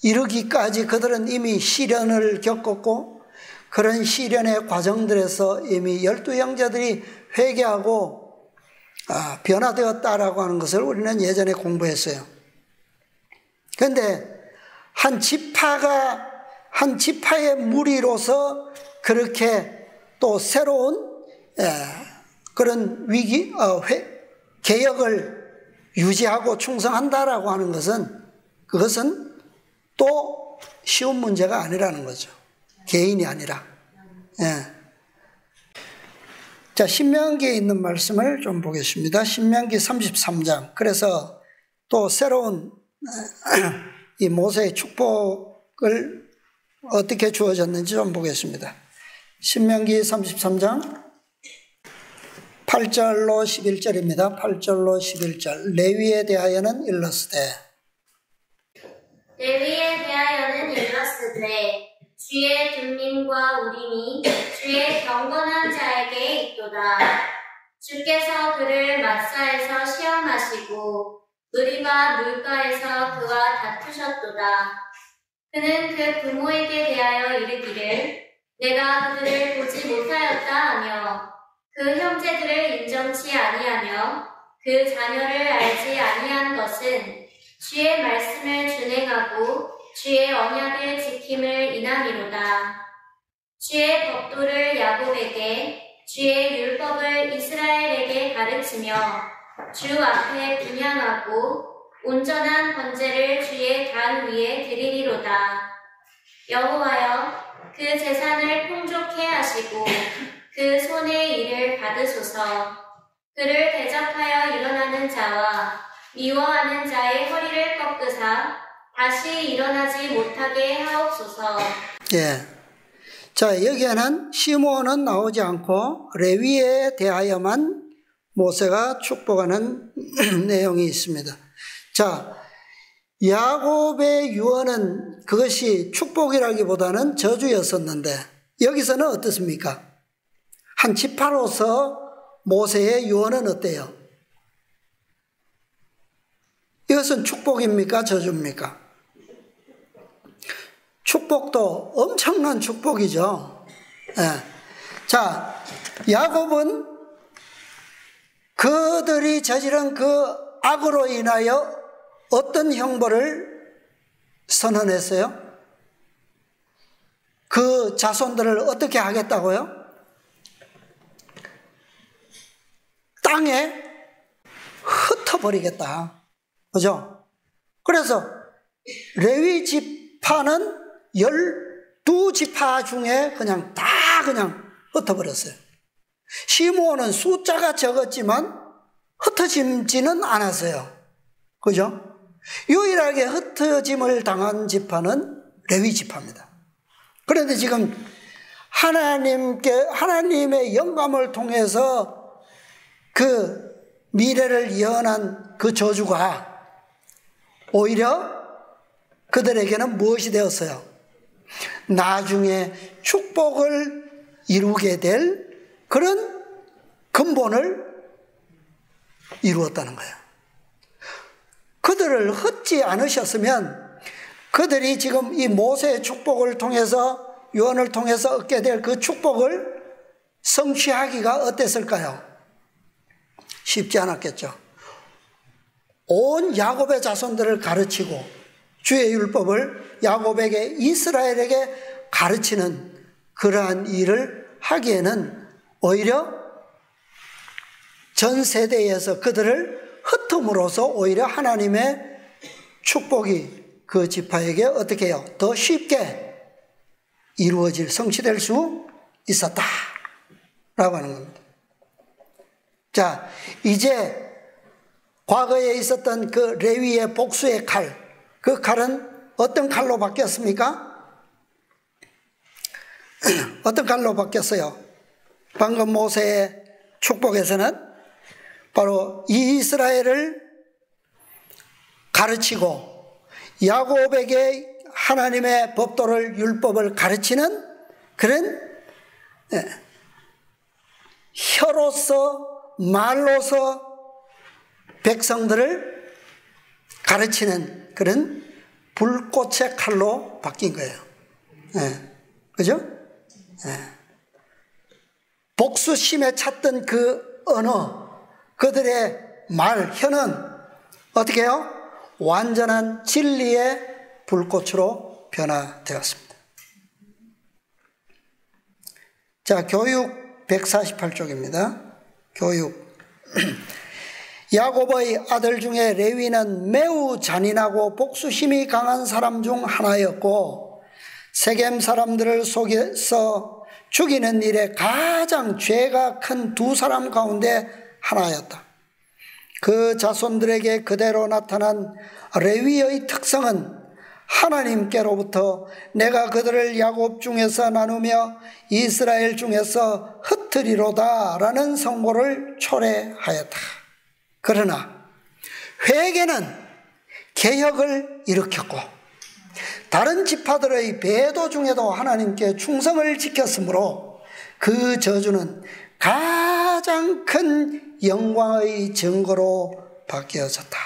이르기까지 그들은 이미 시련을 겪었고 그런 시련의 과정들에서 이미 12형제들이 회개하고 변화되었다라고 하는 것을 우리는 예전에 공부했어요. 그런데 한 지파의 무리로서 그렇게 또 새로운 그런 개혁을 유지하고 충성한다라고 하는 것은 그것은 또 쉬운 문제가 아니라는 거죠. 개인이 아니라. 자, 신명기에 있는 말씀을 좀 보겠습니다. 신명기 33장. 그래서 또 새로운 이 모세의 축복을 어떻게 주어졌는지 좀 보겠습니다. 신명기 33장 8절로 11절입니다. 8절로 11절. 레위에 대하여는 일렀으되 레위에 대하여는 일렀으되 주의 둠림과 우림이 주의 경건한 자에게 있도다. 주께서 그를 마사에서 시험하시고 무리바 물가에서 그와 다투셨도다. 그는 그 부모에게 대하여 이르기를 내가 그들을 보지 못하였다 하며 그 형제들을 인정치 아니하며 그 자녀를 알지 아니한 것은 주의 말씀을 준행하고 주의 언약을 지킴을 인함이로다. 주의 법도를 야곱에게 주의 율법을 이스라엘에게 가르치며 주 앞에 분향하고 온전한 번제를 주의 단 위에 드리리로다. 여호와여 그 재산을 풍족해 하시고 그 손의 일을 받으소서. 그를 대적하여 일어나는 자와 미워하는 자의 허리를 꺾으사 다시 일어나지 못하게 하옵소서. 예. 자, 여기에는 시므온은 나오지 않고 레위에 대하여만 모세가 축복하는 내용이 있습니다. 자, 야곱의 유언은 그것이 축복이라기보다는 저주였었는데 여기서는 어떻습니까? 한 지파로서 모세의 유언은 어때요? 이것은 축복입니까? 저주입니까? 축복도 엄청난 축복이죠. 자, 야곱은 그들이 저지른 그 악으로 인하여 어떤 형벌을 선언했어요? 그 자손들을 어떻게 하겠다고요? 땅에 흩어버리겠다. 그죠? 그래서 레위 지파는 12지파 중에 그냥 다 흩어버렸어요. 시므온은 숫자가 적었지만 흩어지지는 않았어요. 그죠? 유일하게 흩어짐을 당한 지파는 레위 지파입니다. 그런데 지금 하나님의 영감을 통해서 그 미래를 예언한 그 저주가 오히려 그들에게는 무엇이 되었어요? 나중에 축복을 이루게 될 그런 근본을 이루었다는 거예요. 그들을 흩지 않으셨으면 그들이 지금 이 모세의 축복을 통해서 유언을 통해서 얻게 될 그 축복을 성취하기가 어땠을까요? 쉽지 않았겠죠. 온 야곱의 자손들을 가르치고 주의 율법을 야곱에게 이스라엘에게 가르치는 그러한 일을 하기에는 오히려 전 세대에서 그들을 흩음으로써 오히려 하나님의 축복이 그 지파에게 어떻게 해요? 더 쉽게 이루어질, 성취될 수 있었다라고 하는 겁니다. 자, 이제 과거에 있었던 그 레위의 복수의 칼, 그 칼은 어떤 칼로 바뀌었습니까? 어떤 칼로 바뀌었어요? 방금 모세의 축복에서는 바로 이스라엘을 가르치고 야곱에게 하나님의 법도를 율법을 가르치는 그런 혀로서 말로서 백성들을 가르치는 그런 불꽃의 칼로 바뀐 거예요. 예. 그죠? 예. 복수심에 찼던 그 언어, 그들의 말, 혀는 어떻게 해요? 완전한 진리의 불꽃으로 변화되었습니다. 자, 교육 148쪽입니다. 교육. 야곱의 아들 중에 레위는 매우 잔인하고 복수심이 강한 사람 중 하나였고 세겜 사람들을 속여서 죽이는 일에 가장 죄가 큰 두 사람 가운데 하나였다. 그 자손들에게 그대로 나타난 레위의 특성은 하나님께로부터 내가 그들을 야곱 중에서 나누며 이스라엘 중에서 흩트리로다 라는 선고를 초래하였다. 그러나 회개는 개혁을 일으켰고 다른 지파들의 배도 중에도 하나님께 충성을 지켰으므로 그 저주는 가장 큰 영광의 증거로 바뀌어졌다.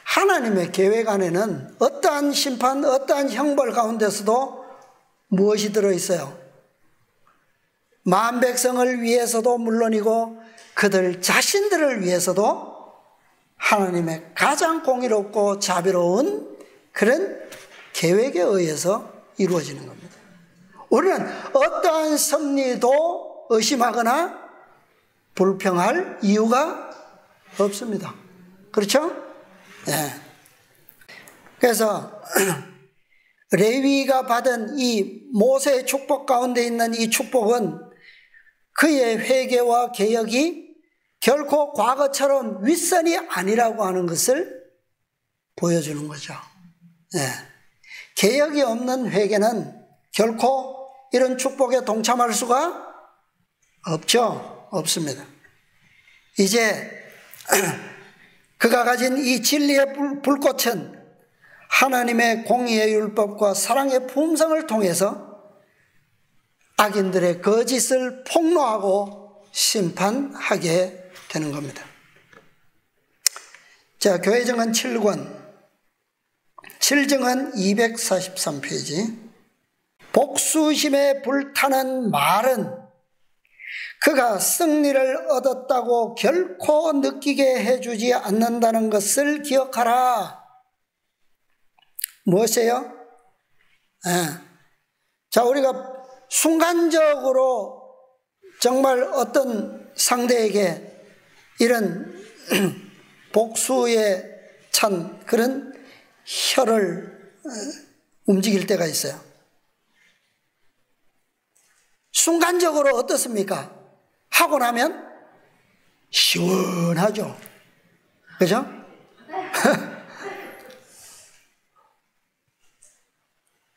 하나님의 계획 안에는 어떠한 심판, 어떠한 형벌 가운데서도 무엇이 들어있어요? 만 백성을 위해서도 물론이고 그들 자신들을 위해서도 하나님의 가장 공의롭고 자비로운 그런 계획에 의해서 이루어지는 겁니다. 우리는 어떠한 섭리도 의심하거나 불평할 이유가 없습니다. 그렇죠? 네. 그래서 레위가 받은 이 모세의 축복 가운데 있는 이 축복은 그의 회개와 개혁이 결코 과거처럼 윗선이 아니라고 하는 것을 보여주는 거죠. 네. 개혁이 없는 회개는 결코 이런 축복에 동참할 수가 없죠. 없습니다. 이제 그가 가진 이 진리의 불꽃은 하나님의 공의의 율법과 사랑의 품성을 통해서 악인들의 거짓을 폭로하고 심판하게 되는 겁니다. 자, 교회정은 7권 7정은 243페이지. 복수심에 불타는 말은 그가 승리를 얻었다고 결코 느끼게 해주지 않는다는 것을 기억하라. 무엇이에요? 자, 우리가 순간적으로 정말 어떤 상대에게 이런 복수에 찬 그런 혀를 움직일 때가 있어요. 순간적으로 어떻습니까? 하고 나면 시원하죠. 그죠?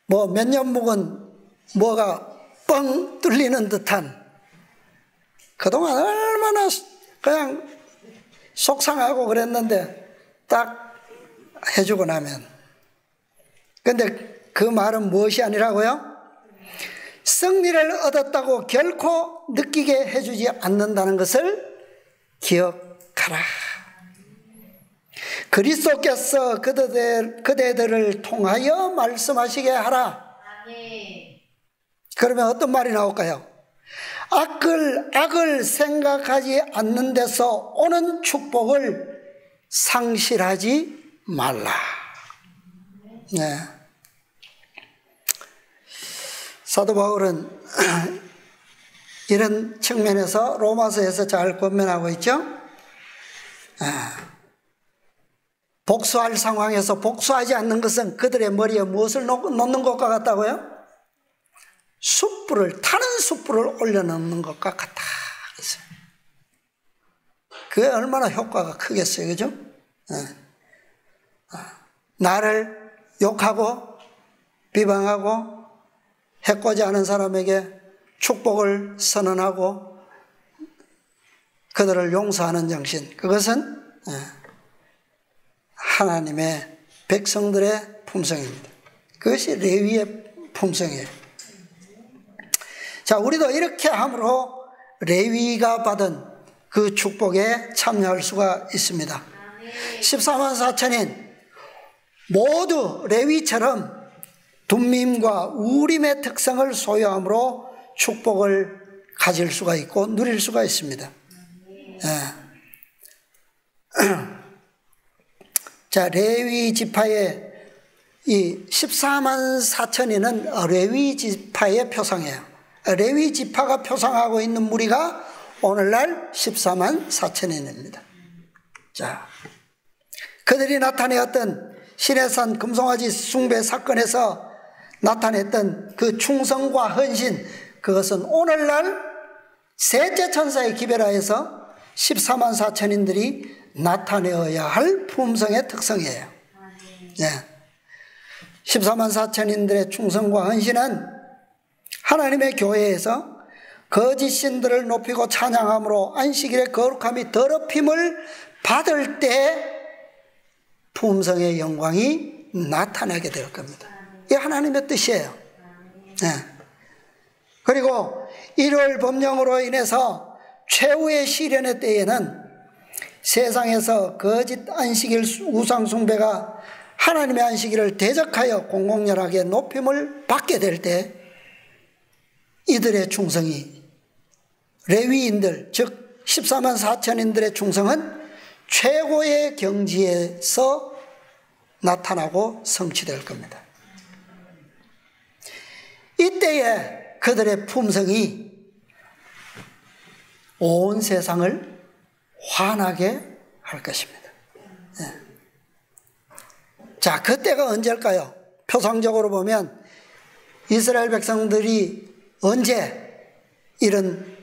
뭐 몇 년 묵은 뭐가 뻥 뚫리는 듯한, 그동안 얼마나 그냥 속상하고 그랬는데 딱 해주고 나면. 근데 그 말은 무엇이 아니라고요? 승리를 얻었다고 결코 느끼게 해주지 않는다는 것을 기억하라. 그리스도께서 그대들을 통하여 말씀하시게 하라. 그러면 어떤 말이 나올까요? 악을 생각하지 않는 데서 오는 축복을 상실하지 말라. 네. 사도 바울은 이런 측면에서 로마서에서 잘 권면하고 있죠. 복수할 상황에서 복수하지 않는 것은 그들의 머리에 무엇을 놓는 것과 같다고요? 타는 숯불을 올려놓는 것과 같다. 그게 얼마나 효과가 크겠어요. 그죠? 나를 욕하고 비방하고 해코지 하는 사람에게 축복을 선언하고 그들을 용서하는 정신, 그것은 하나님의 백성들의 품성입니다. 그것이 레위의 품성이에요. 자, 우리도 이렇게 함으로 레위가 받은 그 축복에 참여할 수가 있습니다. 14만 4천인 모두 레위처럼 둠밈과 우림의 특성을 소유함으로 축복을 가질 수가 있고 누릴 수가 있습니다. 자, 레위 지파의 이 14만 4천인은 레위 지파의 표상이에요. 레위 지파가 표상하고 있는 무리가 오늘날 14만 4천인입니다. 자, 그들이 나타내었던 시내산 금송아지 숭배 사건에서 나타냈던 그 충성과 헌신, 그것은 오늘날 셋째 천사의 기별하에서 14만 4천인들이 나타내어야 할 품성의 특성이에요. 네. 14만 4천인들의 충성과 헌신은 하나님의 교회에서 거짓 신들을 높이고 찬양함으로 안식일의 거룩함이 더럽힘을 받을 때 품성의 영광이 나타나게 될 겁니다. 이게 하나님의 뜻이에요. 네. 그리고 일월 법령으로 인해서 최후의 시련의 때에는 세상에서 거짓 안식일 우상 숭배가 하나님의 안식일을 대적하여 공공연하게 높임을 받게 될 때 이들의 충성이, 레위인들 즉 14만 4천인들의 충성은 최고의 경지에서 나타나고 성취될 겁니다. 이때에 그들의 품성이 온 세상을 환하게 할 것입니다. 네. 자, 그때가 언제일까요? 표상적으로 보면 이스라엘 백성들이 언제 이런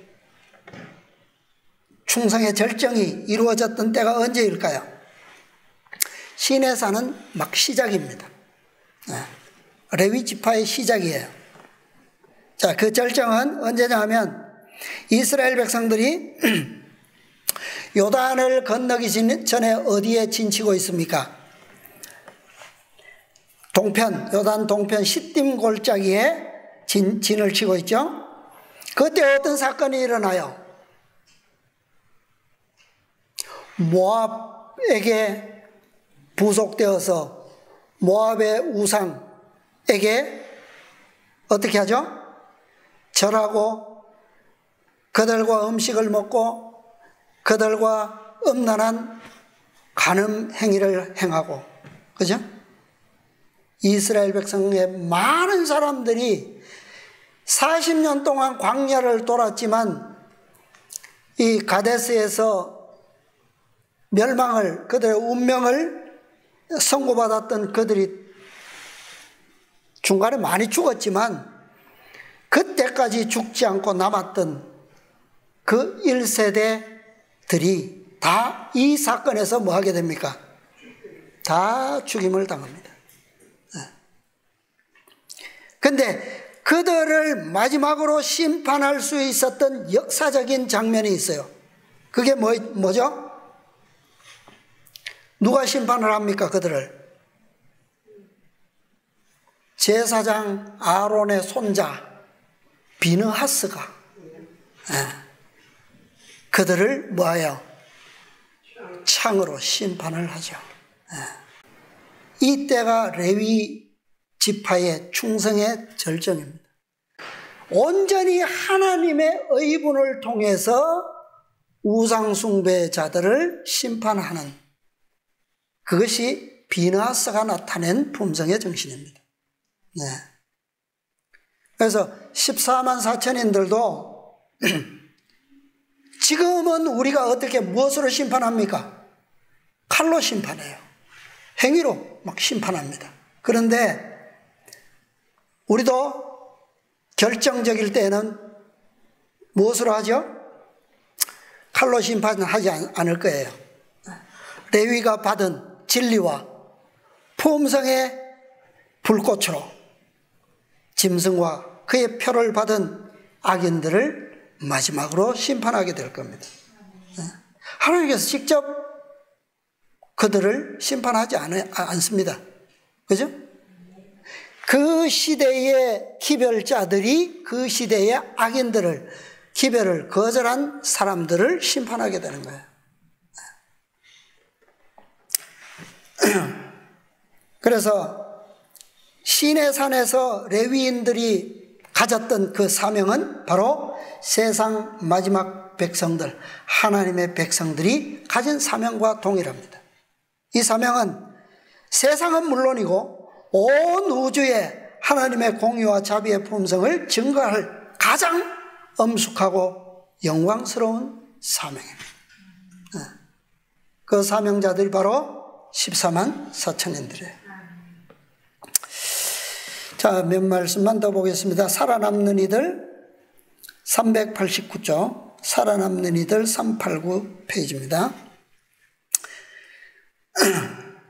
충성의 절정이 이루어졌던 때가 언제일까요? 시내산은 막 시작입니다. 레위 지파의 시작이에요. 자, 그 절정은 언제냐 하면 이스라엘 백성들이 요단을 건너기 전에 어디에 진치고 있습니까? 동편, 요단 동편 시딤 골짜기에 진을 치고 있죠. 그때 어떤 사건이 일어나요? 모압에게 부속되어서 모압의 우상에게 어떻게 하죠? 절하고 그들과 음식을 먹고 그들과 음란한 간음 행위를 행하고, 그죠? 이스라엘 백성의 많은 사람들이 40년 동안 광야를 돌았지만 이 가데스에서 멸망을, 그들의 운명을 선고받았던 그들이 중간에 많이 죽었지만 그때까지 죽지 않고 남았던 그 1세대들이 다 이 사건에서 뭐 하게 됩니까? 다 죽임을 당합니다. 근데 그들을 마지막으로 심판할 수 있었던 역사적인 장면이 있어요. 그게 뭐죠? 누가 심판을 합니까? 그들을? 제사장 아론의 손자 비느하스가 그들을 뭐예요? 창으로 심판을 하죠. 이때가 레위 지파의 충성의 절정입니다. 온전히 하나님의 의분을 통해서 우상숭배자들을 심판하는, 그것이 비느하스가 나타낸 품성의 정신입니다. 네. 그래서 14만 4천인들도 지금은 우리가 어떻게 무엇으로 심판합니까? 칼로 심판해요. 행위로 막 심판합니다. 그런데 우리도 결정적일 때는 무엇으로 하죠? 칼로 심판하지 않을 거예요. 레위가 받은 진리와 품성의 불꽃으로 짐승과 그의 표를 받은 악인들을 마지막으로 심판하게 될 겁니다. 하나님께서 직접 그들을 심판하지 않습니다. 그죠? 그 시대의 기별자들이 그 시대의 악인들을, 기별을 거절한 사람들을 심판하게 되는 거예요. 그래서 시내산에서 레위인들이 가졌던 그 사명은 바로 세상 마지막 백성들, 하나님의 백성들이 가진 사명과 동일합니다. 이 사명은 세상은 물론이고 온 우주에 하나님의 공의와 자비의 품성을 증거할 가장 엄숙하고 영광스러운 사명입니다. 그 사명자들이 바로 14만 4천인들이에요. 자, 몇 말씀만 더 보겠습니다. 살아남는 이들 389쪽, 살아남는 이들 389 페이지입니다.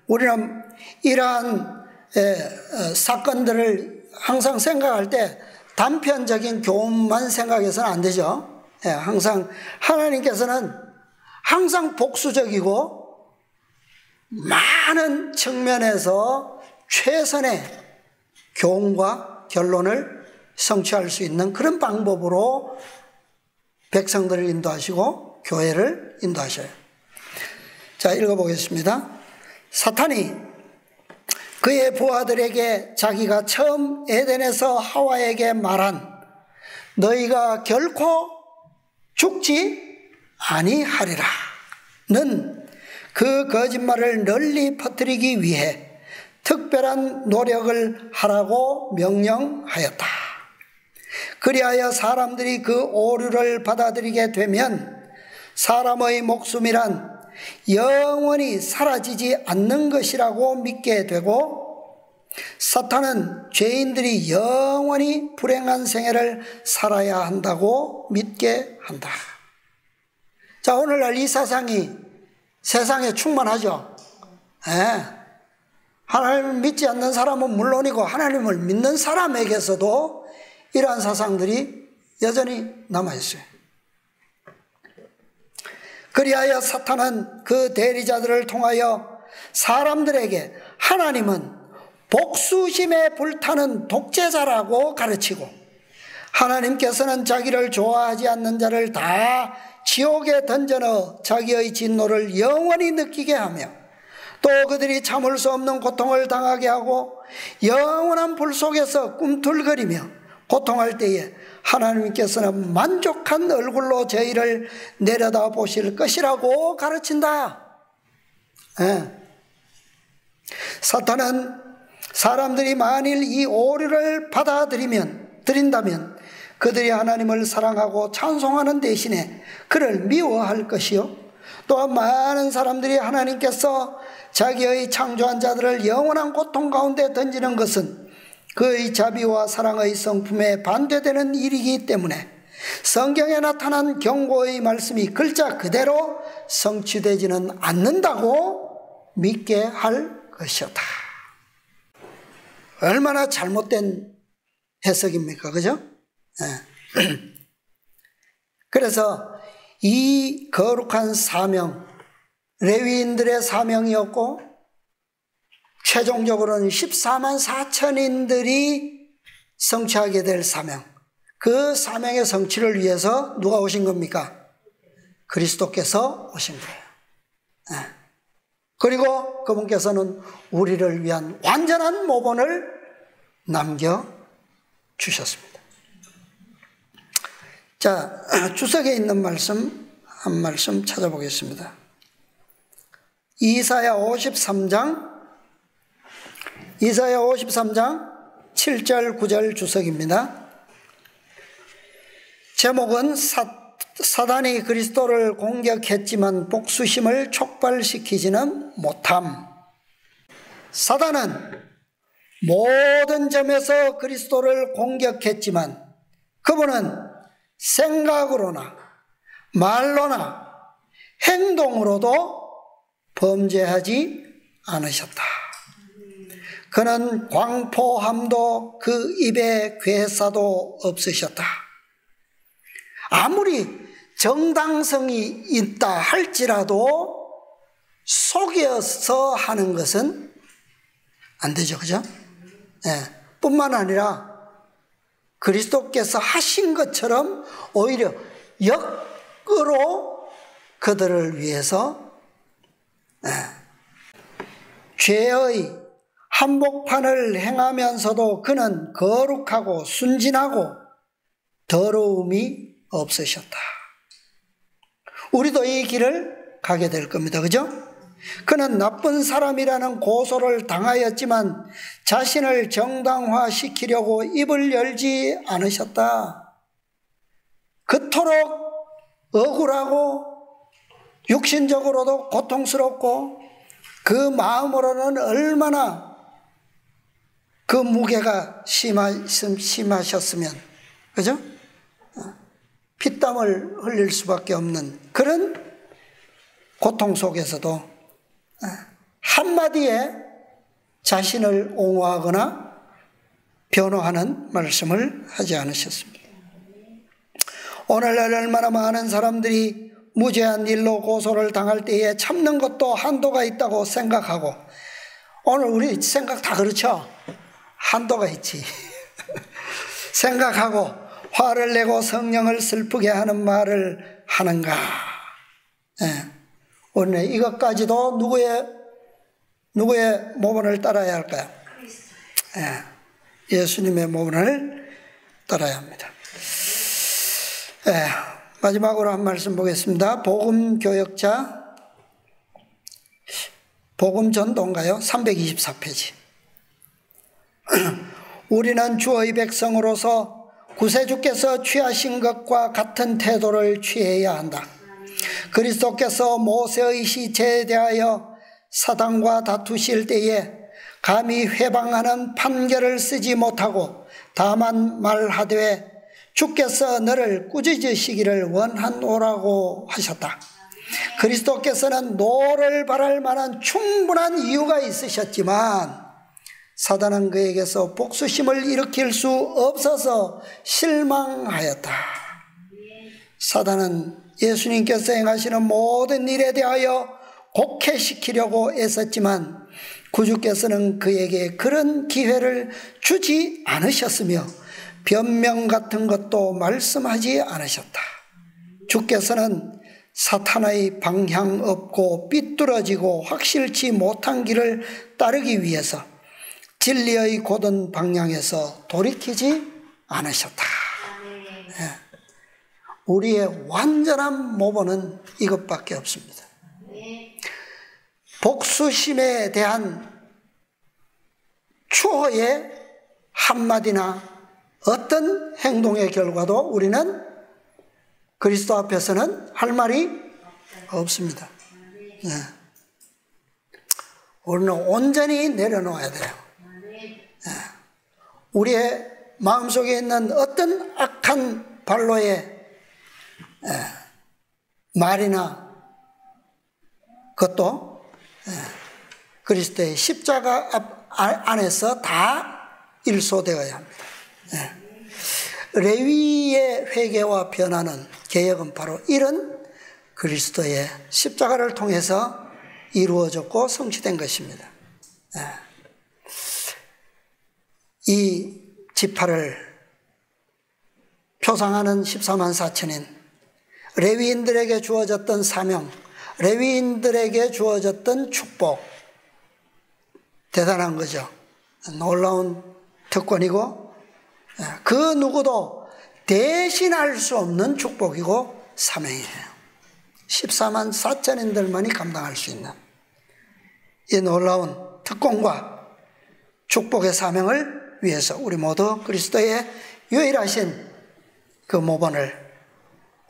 우리는 이러한 사건들을 항상 생각할 때 단편적인 교훈만 생각해서는 안 되죠. 항상 하나님께서는 항상 복수적이고 많은 측면에서 최선의 교훈과 결론을 성취할 수 있는 그런 방법으로 백성들을 인도하시고 교회를 인도하셔요. 자, 읽어보겠습니다. 사탄이 그의 부하들에게 자기가 처음 에덴에서 하와에게 말한 너희가 결코 죽지 아니하리라 는 그 거짓말을 널리 퍼뜨리기 위해 특별한 노력을 하라고 명령하였다. 그리하여 사람들이 그 오류를 받아들이게 되면 사람의 목숨이란 영원히 사라지지 않는 것이라고 믿게 되고 사탄은 죄인들이 영원히 불행한 생애를 살아야 한다고 믿게 한다. 자, 오늘날 이 세상에 충만하죠. 하나님을 믿지 않는 사람은 물론이고 하나님을 믿는 사람에게서도 이러한 사상들이 여전히 남아있어요. 그리하여 사탄은 그 대리자들을 통하여 사람들에게 하나님은 복수심에 불타는 독재자라고 가르치고 하나님께서는 자기를 좋아하지 않는 자를 다 지옥에 던져넣어 자기의 진노를 영원히 느끼게 하며 또 그들이 참을 수 없는 고통을 당하게 하고 영원한 불 속에서 꿈틀거리며 고통할 때에 하나님께서는 만족한 얼굴로 저희를 내려다 보실 것이라고 가르친다. 사탄은 사람들이 만일 이 오류를 받아들인다면 그들이 하나님을 사랑하고 찬송하는 대신에 그를 미워할 것이요 또한 많은 사람들이 하나님께서 자기의 창조한 자들을 영원한 고통 가운데 던지는 것은 그의 자비와 사랑의 성품에 반대되는 일이기 때문에 성경에 나타난 경고의 말씀이 글자 그대로 성취되지는 않는다고 믿게 할 것이었다. 얼마나 잘못된 해석입니까? 그죠? 그래서 이 거룩한 사명, 레위인들의 사명이었고 최종적으로는 14만 4천인들이 성취하게 될 사명, 그 사명의 성취를 위해서 누가 오신 겁니까? 그리스도께서 오신 거예요. 그리고 그분께서는 우리를 위한 완전한 모본을 남겨주셨습니다. 자, 주석에 있는 말씀 한 말씀 찾아보겠습니다. 이사야 53장 7절 9절 주석입니다. 제목은 사단이 그리스도를 공격했지만 복수심을 촉발시키지는 못함. 사단은 모든 점에서 그리스도를 공격했지만 그분은 생각으로나 말로나 행동으로도 범죄하지 않으셨다. 그는 광포함도 그 입에 괴사도 없으셨다. 아무리 정당성이 있다 할지라도 속여서 하는 것은 안 되죠. 그죠? 뿐만 아니라 그리스도께서 하신 것처럼 오히려 역으로 그들을 위해서 죄의 한복판을 행하면서도 그는 거룩하고 순진하고 더러움이 없으셨다. 우리도 이 길을 가게 될 겁니다. 그죠? 그는 나쁜 사람이라는 고소를 당하였지만 자신을 정당화시키려고 입을 열지 않으셨다. 그토록 억울하고 육신적으로도 고통스럽고 그 마음으로는 얼마나 그 무게가 심하셨으면, 그죠? 피땀을 흘릴 수밖에 없는 그런 고통 속에서도 한마디에 자신을 옹호하거나 변호하는 말씀을 하지 않으셨습니다. 오늘날 얼마나 많은 사람들이 무죄한 일로 고소를 당할 때에 참는 것도 한도가 있다고 생각하고, 오늘 우리 생각 다 그렇죠? 한도가 있지. 생각하고 화를 내고 성령을 슬프게 하는 말을 하는가? 오늘 이것까지도 누구의 모본을 따라야 할까요? 예수님의 모본을 따라야 합니다. 마지막으로 한 말씀 보겠습니다. 복음교역자, 복음전도인가요? 324페이지. 우리는 주의 백성으로서 구세주께서 취하신 것과 같은 태도를 취해야 한다. 그리스도께서 모세의 시체에 대하여 사단과 다투실 때에 감히 회방하는 판결을 쓰지 못하고 다만 말하되 주께서 너를 꾸짖으시기를 원하노라고 하셨다. 그리스도께서는 노를 바랄 만한 충분한 이유가 있으셨지만 사단은 그에게서 복수심을 일으킬 수 없어서 실망하였다. 사단은 예수님께서 행하시는 모든 일에 대하여 곡해시키려고 애썼지만 구주께서는 그에게 그런 기회를 주지 않으셨으며 변명 같은 것도 말씀하지 않으셨다. 주께서는 사탄의 방향 없고 삐뚤어지고 확실치 못한 길을 따르기 위해서 진리의 곧은 방향에서 돌이키지 않으셨다. 우리의 완전한 모본은 이것밖에 없습니다. 복수심에 대한 추호의 한마디나 어떤 행동의 결과도 우리는 그리스도 앞에서는 할 말이 없습니다. 우리는 온전히 내려놓아야 돼요. 우리의 마음속에 있는 어떤 악한 발로의 말이나 그것도 그리스도의 십자가 안에서 다 일소되어야 합니다. 레위의 회개와 변화는 개혁은 바로 이런 그리스도의 십자가를 통해서 이루어졌고 성취된 것입니다. 이 지파를 표상하는 14만 4천인 레위인들에게 주어졌던 사명, 레위인들에게 주어졌던 축복, 대단한 거죠. 놀라운 특권이고 그 누구도 대신할 수 없는 축복이고 사명이에요. 14만 4천인들만이 감당할 수 있는 이 놀라운 특권과 축복의 사명을 위해서 우리 모두 그리스도의 유일하신 그 모본을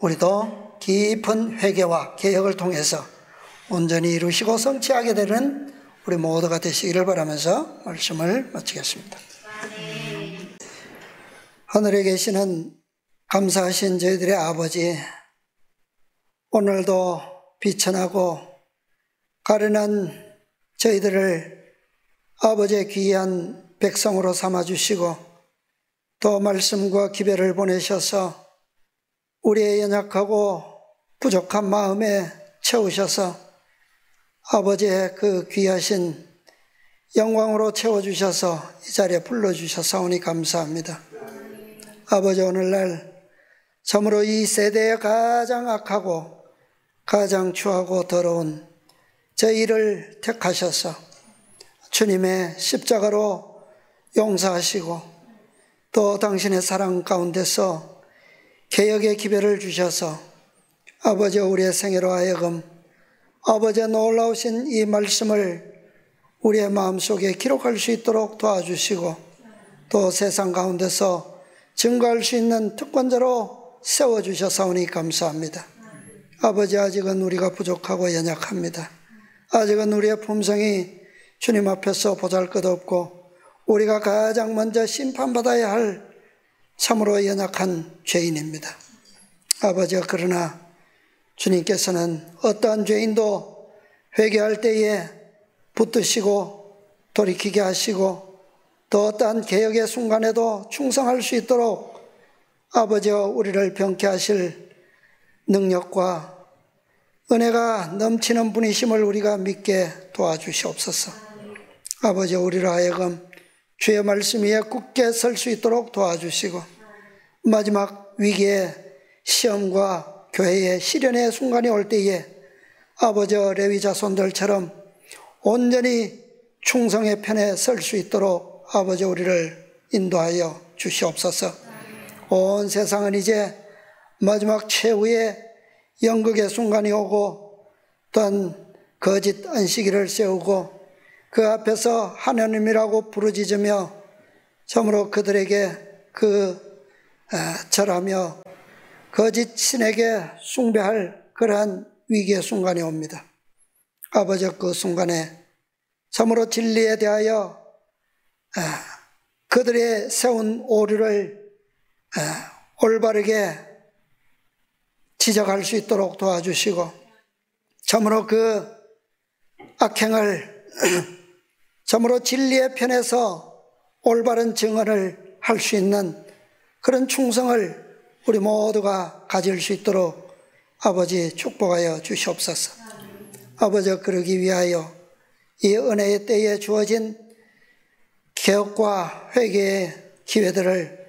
우리도 깊은 회개와 개혁을 통해서 온전히 이루시고 성취하게 되는 우리 모두가 되시기를 바라면서 말씀을 마치겠습니다. 하늘에 계시는 감사하신 저희들의 아버지, 오늘도 비천하고 가련한 저희들을 아버지의 귀한 백성으로 삼아주시고 또 말씀과 기별을 보내셔서 우리의 연약하고 부족한 마음에 채우셔서 아버지의 그 귀하신 영광으로 채워주셔서 이 자리에 불러주셔서오니 감사합니다. 아버지, 오늘날 참으로 이 세대에 가장 악하고 가장 추하고 더러운 저희를 택하셔서 주님의 십자가로 용서하시고 또 당신의 사랑 가운데서 개혁의 기별을 주셔서 아버지 우리의 생애로 하여금 아버지의 놀라우신 이 말씀을 우리의 마음속에 기록할 수 있도록 도와주시고 또 세상 가운데서 증거할 수 있는 특권자로 세워주셔서오니 감사합니다. 아버지 아직은 우리가 부족하고 연약합니다. 아직은 우리의 품성이 주님 앞에서 보잘것없고 우리가 가장 먼저 심판받아야 할 참으로 연약한 죄인입니다. 아버지 그러나 주님께서는 어떠한 죄인도 회개할 때에 붙드시고 돌이키게 하시고 또 어떠한 개혁의 순간에도 충성할 수 있도록 아버지여 우리를 병케 하실 능력과 은혜가 넘치는 분이심을 우리가 믿게 도와주시옵소서. 아버지 우리로 하여금 주의 말씀 위에 굳게 설 수 있도록 도와주시고 마지막 위기의 시험과 교회의 시련의 순간이 올 때에 아버지 레위 자손들처럼 온전히 충성의 편에 설 수 있도록 아버지 우리를 인도하여 주시옵소서. 온 세상은 이제 마지막 최후의 연극의 순간이 오고 또한 거짓 안식일을 세우고 그 앞에서 하나님이라고 부르짖으며 참으로 그들에게 절하며 거짓 신에게 숭배할 그러한 위기의 순간이 옵니다. 아버지 그 순간에 참으로 진리에 대하여 그들의 세운 오류를 올바르게 지적할 수 있도록 도와주시고 참으로 그 악행을 참으로 진리의 편에서 올바른 증언을 할 수 있는 그런 충성을 우리 모두가 가질 수 있도록 아버지 축복하여 주시옵소서. 아버지 그러기 위하여 이 은혜의 때에 주어진 개혁과 회개의 기회들을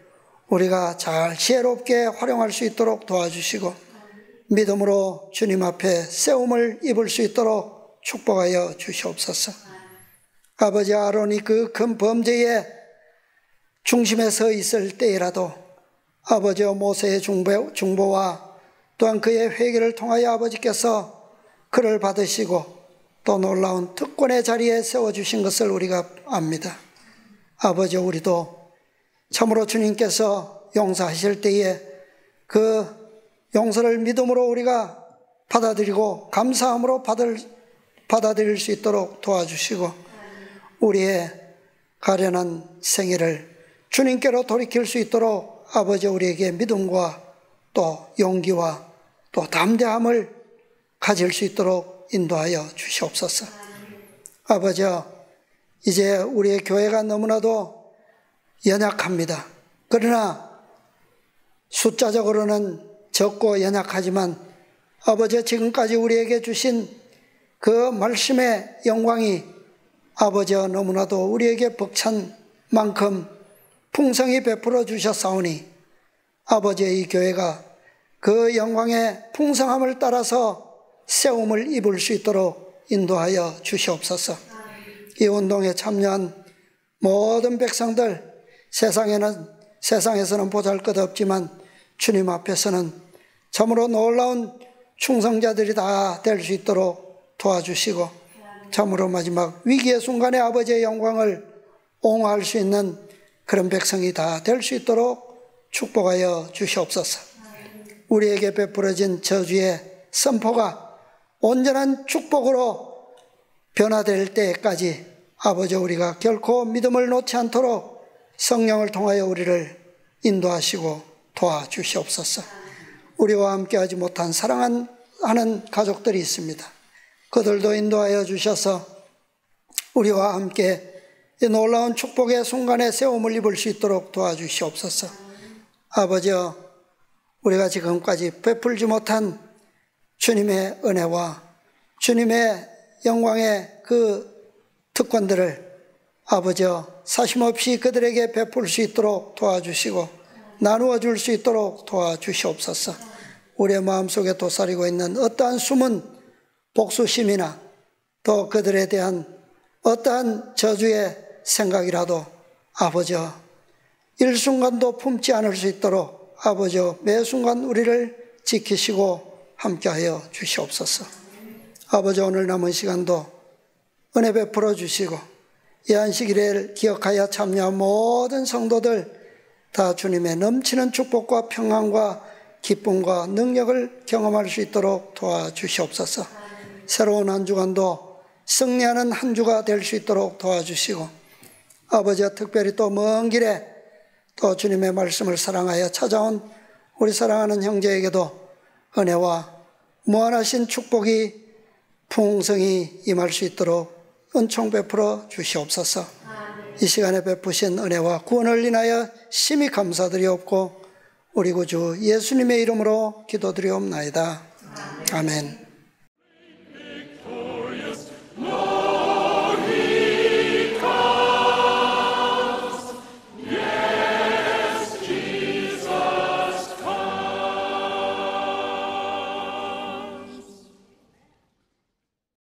우리가 잘 지혜롭게 활용할 수 있도록 도와주시고 믿음으로 주님 앞에 세움을 입을 수 있도록 축복하여 주시옵소서. 아버지 아론이 그 큰 범죄의 중심에 서 있을 때이라도 아버지 모세의 중보와 또한 그의 회개를 통하여 아버지께서 그를 받으시고 또 놀라운 특권의 자리에 세워주신 것을 우리가 압니다. 아버지 우리도 참으로 주님께서 용서하실 때에 그 용서를 믿음으로 우리가 받아들이고 감사함으로 받아들일 수 있도록 도와주시고 우리의 가련한 생애를 주님께로 돌이킬 수 있도록 아버지 우리에게 믿음과 또 용기와 또 담대함을 가질 수 있도록 인도하여 주시옵소서. 아버지 이제 우리의 교회가 너무나도 연약합니다. 그러나 숫자적으로는 적고 연약하지만 아버지 지금까지 우리에게 주신 그 말씀의 영광이 아버지 너무나도 우리에게 벅찬 만큼 풍성히 베풀어 주셨사오니 아버지의 이 교회가 그 영광의 풍성함을 따라서 세움을 입을 수 있도록 인도하여 주시옵소서. 이 운동에 참여한 모든 백성들 세상에서는 보잘것없지만 주님 앞에서는 참으로 놀라운 충성자들이 다 될 수 있도록 도와주시고 참으로 마지막 위기의 순간에 아버지의 영광을 옹호할 수 있는 그런 백성이 다 될 수 있도록 축복하여 주시옵소서. 우리에게 베풀어진 저주의 선포가 온전한 축복으로 변화될 때까지 아버지 우리가 결코 믿음을 놓지 않도록 성령을 통하여 우리를 인도하시고 도와주시옵소서. 우리와 함께하지 못한 사랑하는 가족들이 있습니다. 그들도 인도하여 주셔서 우리와 함께 이 놀라운 축복의 순간에 세움을 입을 수 있도록 도와주시옵소서. 아버지여 우리가 지금까지 베풀지 못한 주님의 은혜와 주님의 영광의 그 특권들을 아버지여 사심없이 그들에게 베풀 수 있도록 도와주시고 나누어 줄 수 있도록 도와주시옵소서. 우리의 마음속에 도사리고 있는 어떠한 숨은 복수심이나 또 그들에 대한 어떠한 저주의 생각이라도 아버지여 일순간도 품지 않을 수 있도록 아버지여 매 순간 우리를 지키시고 함께하여 주시옵소서. 아버지 오늘 남은 시간도 은혜 베풀어 주시고 이 안식일을 기억하여 참여한 모든 성도들 다 주님의 넘치는 축복과 평안과 기쁨과 능력을 경험할 수 있도록 도와주시옵소서. 새로운 한 주간도 승리하는 한 주가 될 수 있도록 도와주시고 아버지와 특별히 또 먼 길에 또 주님의 말씀을 사랑하여 찾아온 우리 사랑하는 형제에게도 은혜와 무한하신 축복이 풍성히 임할 수 있도록 은총 베풀어 주시옵소서. 이 시간에 베푸신 은혜와 구원을 인하여 심히 감사드리옵고 우리 구주 예수님의 이름으로 기도드리옵나이다. 아멘.